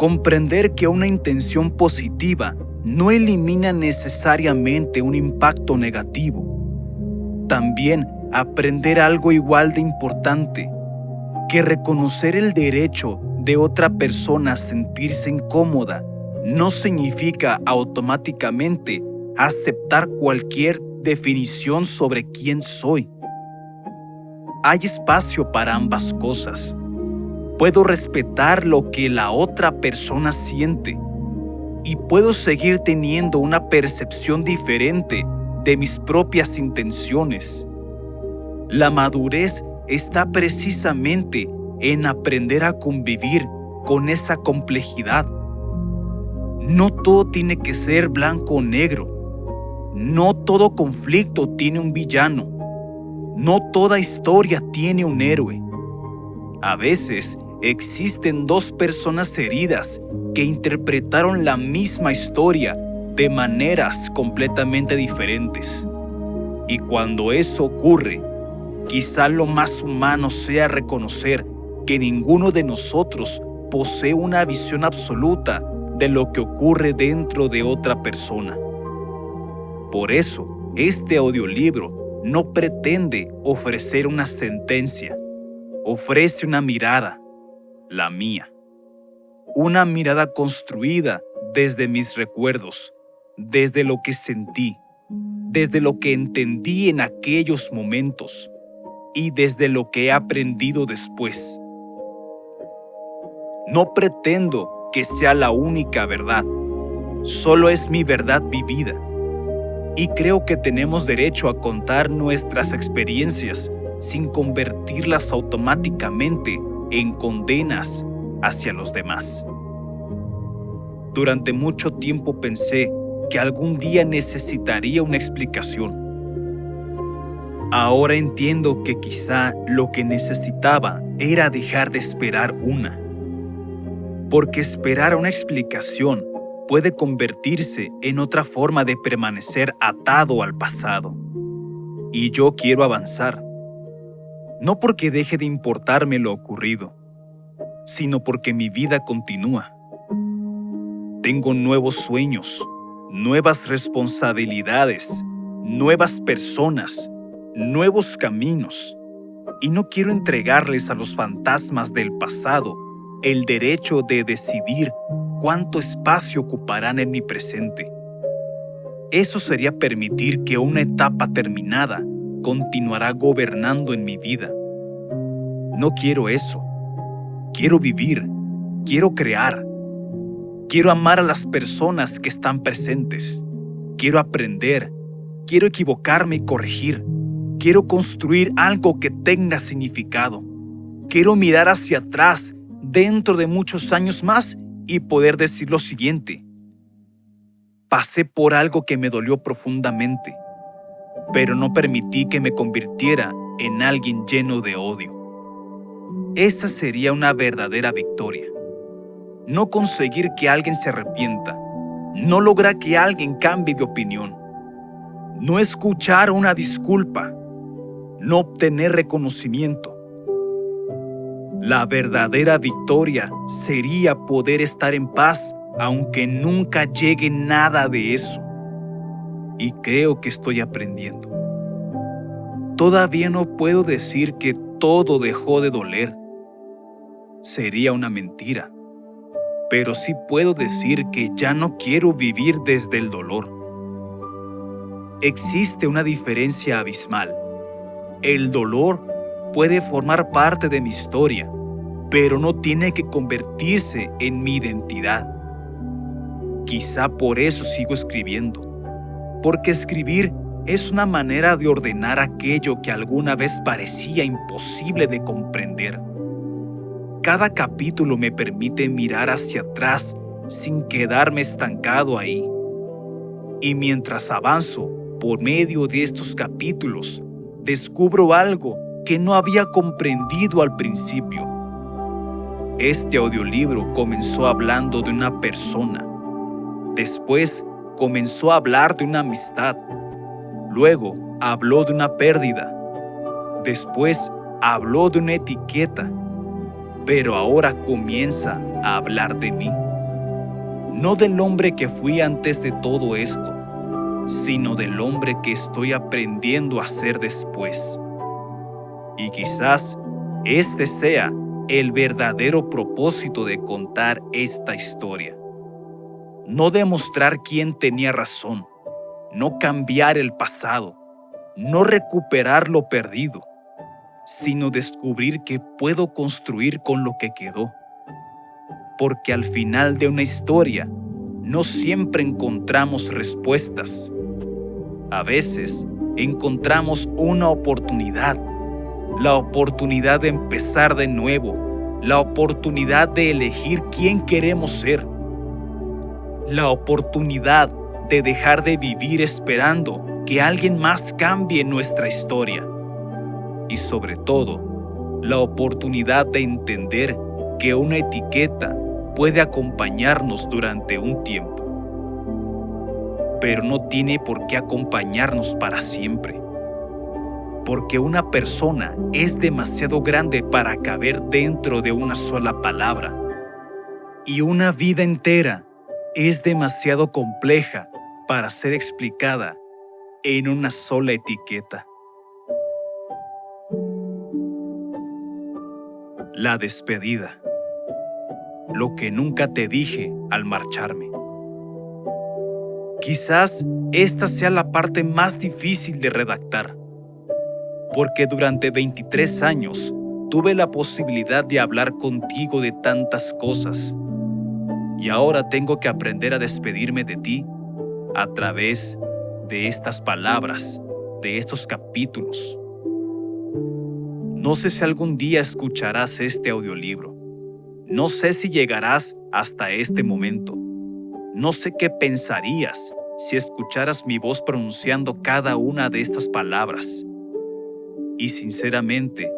comprender que una intención positiva no elimina necesariamente un impacto negativo. También aprender algo igual de importante, que reconocer el derecho de otra persona a sentirse incómoda no significa automáticamente aceptar cualquier definición sobre quién soy. Hay espacio para ambas cosas. Puedo respetar lo que la otra persona siente y puedo seguir teniendo una percepción diferente de mis propias intenciones. La madurez está precisamente en aprender a convivir con esa complejidad. No todo tiene que ser blanco o negro. No todo conflicto tiene un villano. No toda historia tiene un héroe. A veces existen dos personas heridas que interpretaron la misma historia de maneras completamente diferentes. Y cuando eso ocurre, quizá lo más humano sea reconocer que ninguno de nosotros posee una visión absoluta de lo que ocurre dentro de otra persona. Por eso, este audiolibro no pretende ofrecer una sentencia, ofrece una mirada, la mía. Una mirada construida desde mis recuerdos, desde lo que sentí, desde lo que entendí en aquellos momentos y desde lo que he aprendido después. No pretendo que sea la única verdad, solo es mi verdad vivida. Y creo que tenemos derecho a contar nuestras experiencias sin convertirlas automáticamente en condenas hacia los demás. Durante mucho tiempo pensé que algún día necesitaría una explicación. Ahora entiendo que quizá lo que necesitaba era dejar de esperar una. Porque esperar una explicación puede convertirse en otra forma de permanecer atado al pasado. Y yo quiero avanzar. No porque deje de importarme lo ocurrido, sino porque mi vida continúa. Tengo nuevos sueños, nuevas responsabilidades, nuevas personas, nuevos caminos, y no quiero entregarles a los fantasmas del pasado el derecho de decidir cuánto espacio ocuparán en mi presente. Eso sería permitir que una etapa terminada continuará gobernando en mi vida. No quiero eso. Quiero vivir, quiero crear. Quiero amar a las personas que están presentes. Quiero aprender, quiero equivocarme y corregir. Quiero construir algo que tenga significado. Quiero mirar hacia atrás dentro de muchos años más y poder decir lo siguiente: pasé por algo que me dolió profundamente, pero no permití que me convirtiera en alguien lleno de odio. Esa sería una verdadera victoria. No conseguir que alguien se arrepienta, no lograr que alguien cambie de opinión, no escuchar una disculpa, no obtener reconocimiento. La verdadera victoria sería poder estar en paz aunque nunca llegue nada de eso. Y creo que estoy aprendiendo. Todavía no puedo decir que todo dejó de doler. Sería una mentira. Pero sí puedo decir que ya no quiero vivir desde el dolor. Existe una diferencia abismal. El dolor puede formar parte de mi historia, pero no tiene que convertirse en mi identidad. Quizá por eso sigo escribiendo, porque escribir es una manera de ordenar aquello que alguna vez parecía imposible de comprender. Cada capítulo me permite mirar hacia atrás sin quedarme estancado ahí. Y mientras avanzo por medio de estos capítulos, descubro algo que no había comprendido al principio. Este audiolibro comenzó hablando de una persona. Después comenzó a hablar de una amistad. Luego habló de una pérdida. Después habló de una etiqueta. Pero ahora comienza a hablar de mí. No del hombre que fui antes de todo esto, sino del hombre que estoy aprendiendo a ser después. Y quizás este sea el verdadero propósito de contar esta historia. No demostrar quién tenía razón, no cambiar el pasado, no recuperar lo perdido, sino descubrir que puedo construir con lo que quedó. Porque al final de una historia, no siempre encontramos respuestas. A veces encontramos una oportunidad, la oportunidad de empezar de nuevo, la oportunidad de elegir quién queremos ser, la oportunidad de dejar de vivir esperando que alguien más cambie nuestra historia. Y sobre todo, la oportunidad de entender que una etiqueta puede acompañarnos durante un tiempo, pero no tiene por qué acompañarnos para siempre, porque una persona es demasiado grande para caber dentro de una sola palabra, y una vida entera es demasiado compleja para ser explicada en una sola etiqueta. La despedida. Lo que nunca te dije al marcharme. Quizás esta sea la parte más difícil de redactar, porque durante 23 años tuve la posibilidad de hablar contigo de tantas cosas, y ahora tengo que aprender a despedirme de ti a través de estas palabras, de estos capítulos. No sé si algún día escucharás este audiolibro. No sé si llegarás hasta este momento. No sé qué pensarías si escucharas mi voz pronunciando cada una de estas palabras. Y sinceramente,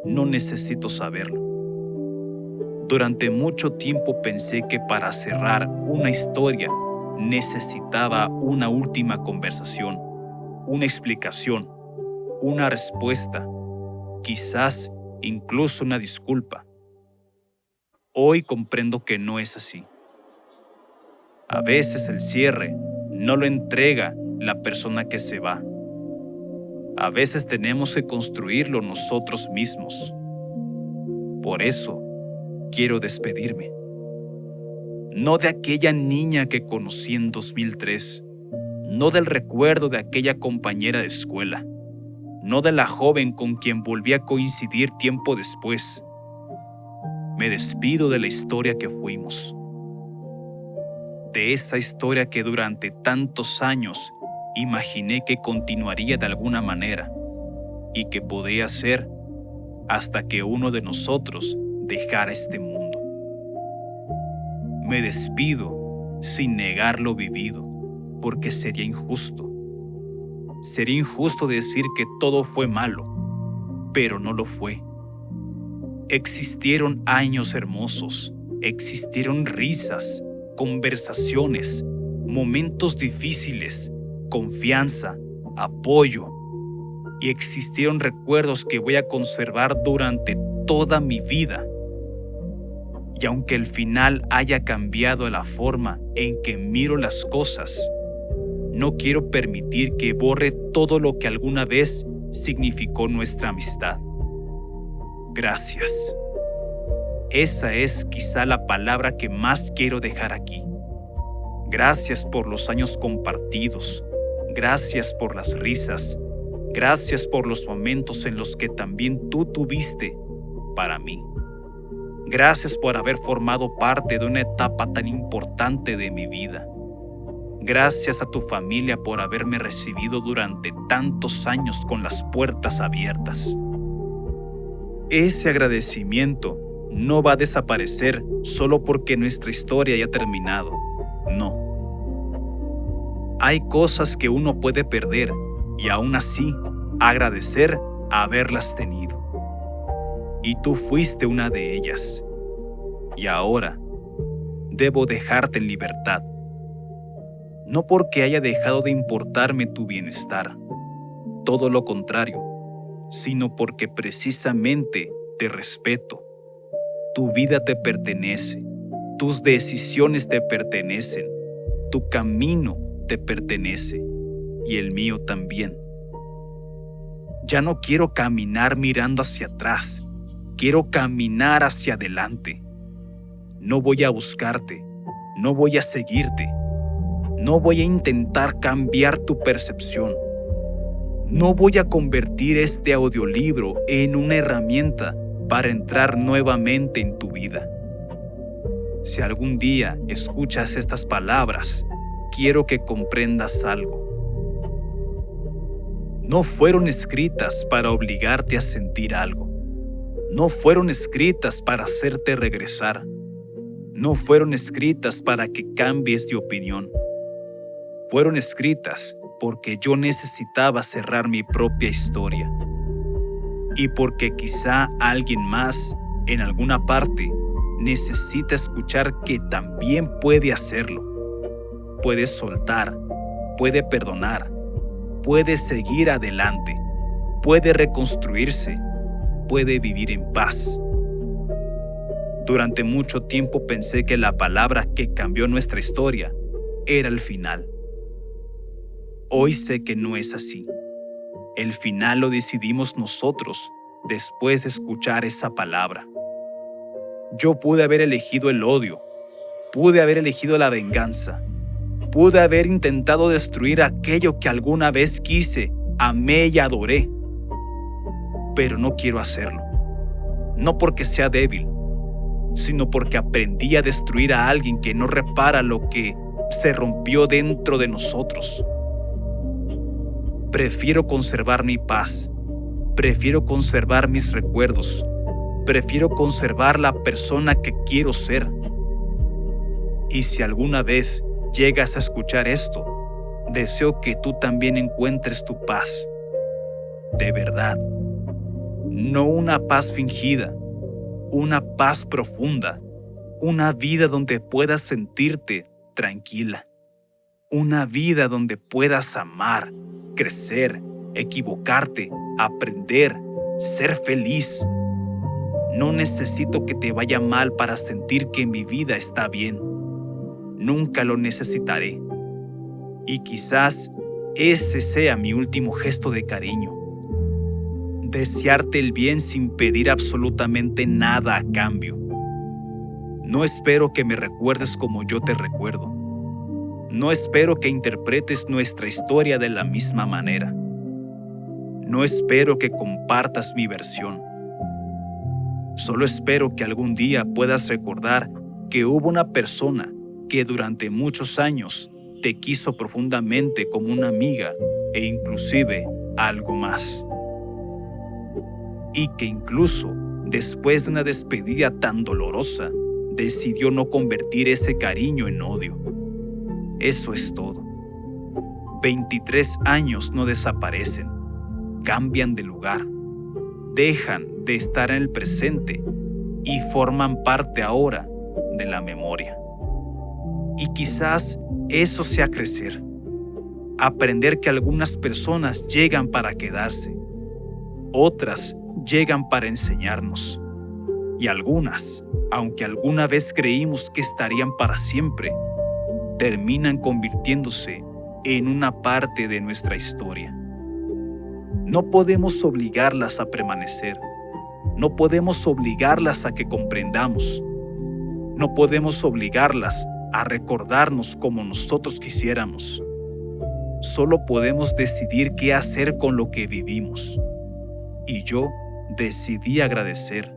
no necesito saberlo. Durante mucho tiempo pensé que para cerrar una historia necesitaba una última conversación, una explicación, una respuesta, quizás incluso una disculpa. Hoy comprendo que no es así. A veces el cierre no lo entrega la persona que se va. A veces tenemos que construirlo nosotros mismos. Por eso, quiero despedirme. No de aquella niña que conocí en 2003, no del recuerdo de aquella compañera de escuela, no de la joven con quien volví a coincidir tiempo después. Me despido de la historia que fuimos. De esa historia que durante tantos años imaginé que continuaría de alguna manera y que podía ser hasta que uno de nosotros dejara este mundo. Me despido sin negar lo vivido, porque sería injusto. Sería injusto decir que todo fue malo, pero no lo fue. Existieron años hermosos, existieron risas, conversaciones, momentos difíciles, confianza, apoyo, y existieron recuerdos que voy a conservar durante toda mi vida. Y aunque el final haya cambiado la forma en que miro las cosas, no quiero permitir que borre todo lo que alguna vez significó nuestra amistad. Gracias. Esa es quizá la palabra que más quiero dejar aquí. Gracias por los años compartidos. Gracias por las risas. Gracias por los momentos en los que también tú tuviste para mí. Gracias por haber formado parte de una etapa tan importante de mi vida. Gracias a tu familia por haberme recibido durante tantos años con las puertas abiertas. Ese agradecimiento no va a desaparecer solo porque nuestra historia haya terminado. No. Hay cosas que uno puede perder y aún así agradecer haberlas tenido. Y tú fuiste una de ellas. Y ahora debo dejarte en libertad. No porque haya dejado de importarme tu bienestar, todo lo contrario, sino porque precisamente te respeto. Tu vida te pertenece, tus decisiones te pertenecen, tu camino te pertenece y el mío también. Ya no quiero caminar mirando hacia atrás, quiero caminar hacia adelante. No voy a buscarte, no voy a seguirte, no voy a intentar cambiar tu percepción. No voy a convertir este audiolibro en una herramienta para entrar nuevamente en tu vida. Si algún día escuchas estas palabras, quiero que comprendas algo. No fueron escritas para obligarte a sentir algo. No fueron escritas para hacerte regresar. No fueron escritas para que cambies de opinión. Fueron escritas porque yo necesitaba cerrar mi propia historia. Y porque quizá alguien más, en alguna parte, necesita escuchar que también puede hacerlo. Puede soltar, puede perdonar, puede seguir adelante, puede reconstruirse, puede vivir en paz. Durante mucho tiempo pensé que la palabra que cambió nuestra historia era el final. Hoy sé que no es así. El final lo decidimos nosotros después de escuchar esa palabra. Yo pude haber elegido el odio, pude haber elegido la venganza, pude haber intentado destruir aquello que alguna vez quise, amé y adoré. Pero no quiero hacerlo. No porque sea débil, sino porque aprendí a destruir a alguien que no repara lo que se rompió dentro de nosotros. Prefiero conservar mi paz, prefiero conservar mis recuerdos, prefiero conservar la persona que quiero ser. Y si alguna vez llegas a escuchar esto, deseo que tú también encuentres tu paz. De verdad. No una paz fingida, una paz profunda, una vida donde puedas sentirte tranquila, una vida donde puedas amar, crecer, equivocarte, aprender, ser feliz. No necesito que te vaya mal para sentir que mi vida está bien. Nunca lo necesitaré. Y quizás ese sea mi último gesto de cariño. Desearte el bien sin pedir absolutamente nada a cambio. No espero que me recuerdes como yo te recuerdo. No espero que interpretes nuestra historia de la misma manera. No espero que compartas mi versión. Solo espero que algún día puedas recordar que hubo una persona que durante muchos años te quiso profundamente como una amiga e inclusive algo más. Y que incluso después de una despedida tan dolorosa, decidió no convertir ese cariño en odio. Eso es todo. 23 años no desaparecen, cambian de lugar, dejan de estar en el presente y forman parte ahora de la memoria. Y quizás eso sea crecer, aprender que algunas personas llegan para quedarse, otras llegan para enseñarnos, y algunas, aunque alguna vez creímos que estarían para siempre, terminan convirtiéndose en una parte de nuestra historia. No podemos obligarlas a permanecer, no podemos obligarlas a que comprendamos, no podemos obligarlas a recordarnos como nosotros quisiéramos. Solo podemos decidir qué hacer con lo que vivimos. Y yo decidí agradecer,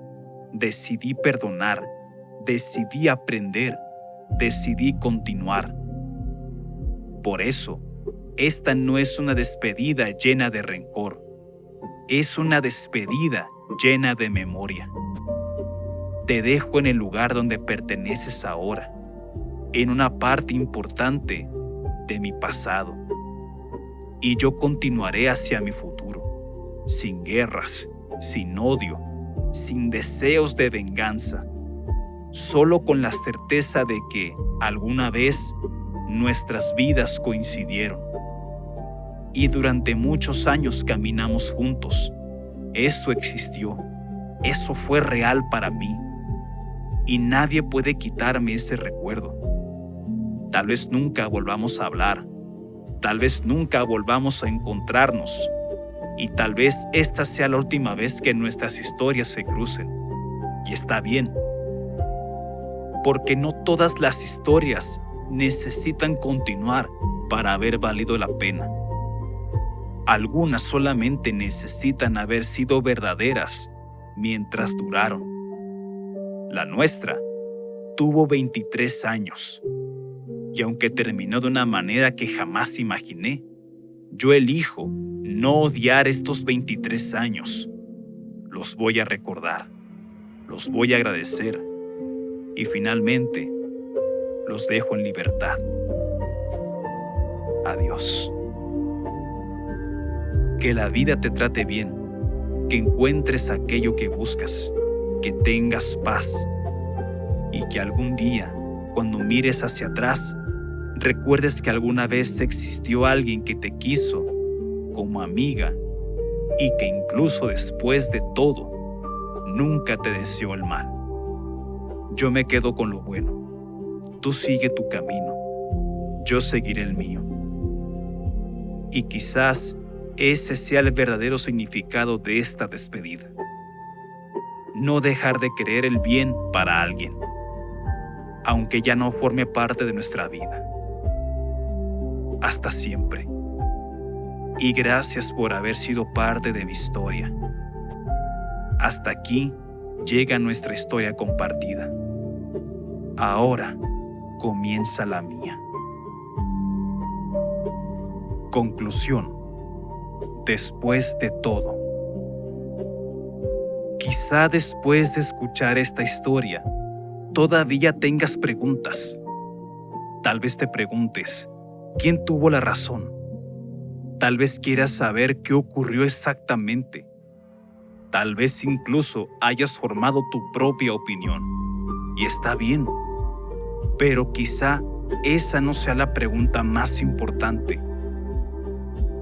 decidí perdonar, decidí aprender, decidí continuar. Por eso, esta no es una despedida llena de rencor, es una despedida llena de memoria. Te dejo en el lugar donde perteneces ahora, en una parte importante de mi pasado, y yo continuaré hacia mi futuro, sin guerras, sin odio, sin deseos de venganza, solo con la certeza de que alguna vez nuestras vidas coincidieron. Y durante muchos años caminamos juntos. Eso existió, eso fue real para mí. Y nadie puede quitarme ese recuerdo. Tal vez nunca volvamos a hablar, tal vez nunca volvamos a encontrarnos, y tal vez esta sea la última vez que nuestras historias se crucen. Y está bien, porque no todas las historias necesitan continuar para haber valido la pena. Algunas solamente necesitan haber sido verdaderas mientras duraron. La nuestra tuvo 23 años, y aunque terminó de una manera que jamás imaginé, yo elijo no odiar estos 23 años. Los voy a recordar, los voy a agradecer y finalmente los dejo en libertad. Adiós. Que la vida te trate bien, que encuentres aquello que buscas, que tengas paz y que algún día, cuando mires hacia atrás, recuerdes que alguna vez existió alguien que te quiso como amiga y que incluso después de todo, nunca te deseó el mal. Yo me quedo con lo bueno. Tú sigue tu camino. Yo seguiré el mío. Y quizás ese sea el verdadero significado de esta despedida. No dejar de querer el bien para alguien, aunque ya no forme parte de nuestra vida. Hasta siempre. Y gracias por haber sido parte de mi historia. Hasta aquí llega nuestra historia compartida. Ahora comienza la mía. Conclusión. Después de todo. Quizá después de escuchar esta historia, todavía tengas preguntas. Tal vez te preguntes, ¿quién tuvo la razón? Tal vez quieras saber qué ocurrió exactamente. Tal vez incluso hayas formado tu propia opinión. Y está bien. Pero quizá esa no sea la pregunta más importante.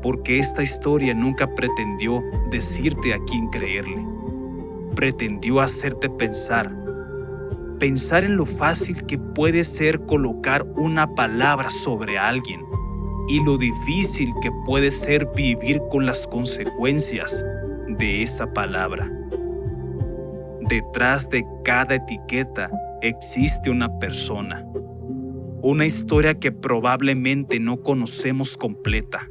Porque esta historia nunca pretendió decirte a quién creerle. Pretendió hacerte pensar en lo fácil que puede ser colocar una palabra sobre alguien y lo difícil que puede ser vivir con las consecuencias de esa palabra. Detrás de cada etiqueta existe una persona, una historia que probablemente no conocemos completa,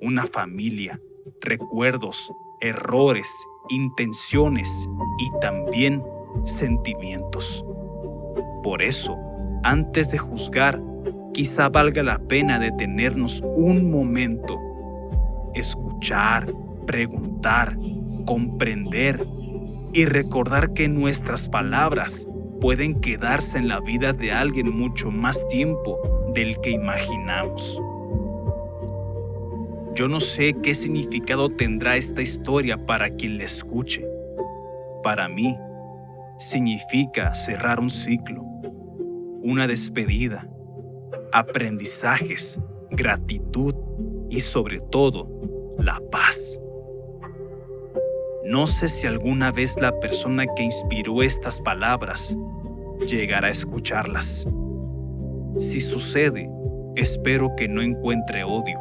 una familia, recuerdos, errores, intenciones y también sentimientos. Por eso, antes de juzgar, quizá valga la pena detenernos un momento, escuchar, preguntar, comprender y recordar que nuestras palabras pueden quedarse en la vida de alguien mucho más tiempo del que imaginamos. Yo no sé qué significado tendrá esta historia para quien la escuche. Para mí, significa cerrar un ciclo, una despedida, aprendizajes, gratitud y sobre todo, la paz. No sé si alguna vez la persona que inspiró estas palabras llegará a escucharlas. Si sucede, espero que no encuentre odio.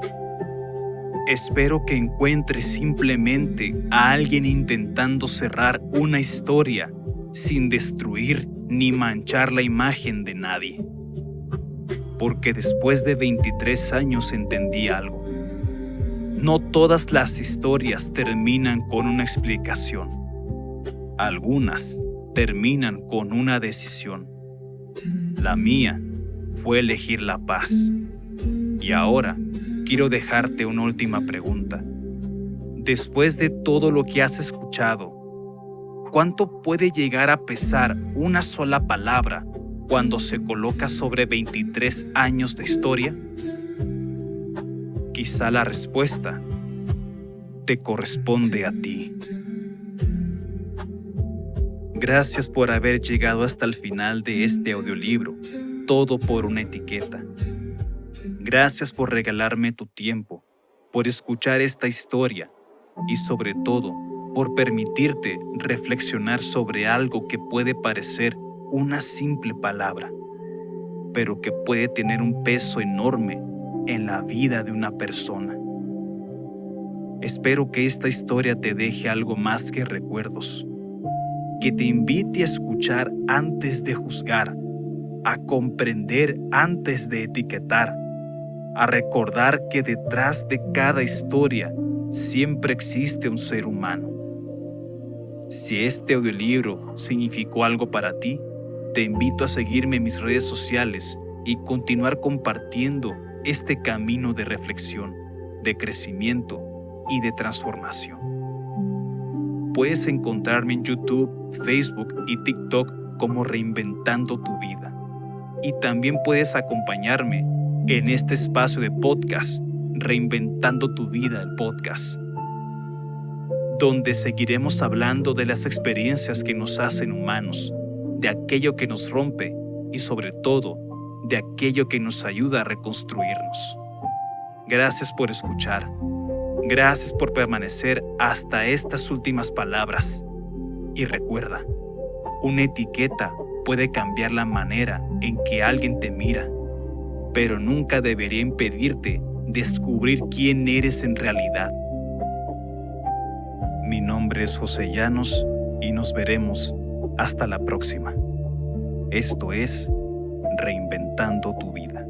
Espero que encuentre simplemente a alguien intentando cerrar una historia sin destruir ni manchar la imagen de nadie. Porque después de 23 años entendí algo. No todas las historias terminan con una explicación. Algunas terminan con una decisión. La mía fue elegir la paz. Y ahora quiero dejarte una última pregunta. Después de todo lo que has escuchado, ¿cuánto puede llegar a pesar una sola palabra cuando se coloca sobre 23 años de historia? Quizá la respuesta te corresponde a ti. Gracias por haber llegado hasta el final de este audiolibro, Todo por una etiqueta. Gracias por regalarme tu tiempo, por escuchar esta historia y sobre todo, por permitirte reflexionar sobre algo que puede parecer una simple palabra, pero que puede tener un peso enorme en la vida de una persona. Espero que esta historia te deje algo más que recuerdos, que te invite a escuchar antes de juzgar, a comprender antes de etiquetar, a recordar que detrás de cada historia siempre existe un ser humano. Si este audiolibro significó algo para ti, te invito a seguirme en mis redes sociales y continuar compartiendo este camino de reflexión, de crecimiento y de transformación. Puedes encontrarme en YouTube, Facebook y TikTok como Reinventando tu Vida. Y también puedes acompañarme en este espacio de podcast, Reinventando tu Vida, el podcast, donde seguiremos hablando de las experiencias que nos hacen humanos, de aquello que nos rompe y sobre todo, de aquello que nos ayuda a reconstruirnos. Gracias por escuchar. Gracias por permanecer hasta estas últimas palabras. Y recuerda, una etiqueta puede cambiar la manera en que alguien te mira, pero nunca debería impedirte descubrir quién eres en realidad. Mi nombre es José Llanos y nos veremos hasta la próxima. Esto es Reinventando tu vida.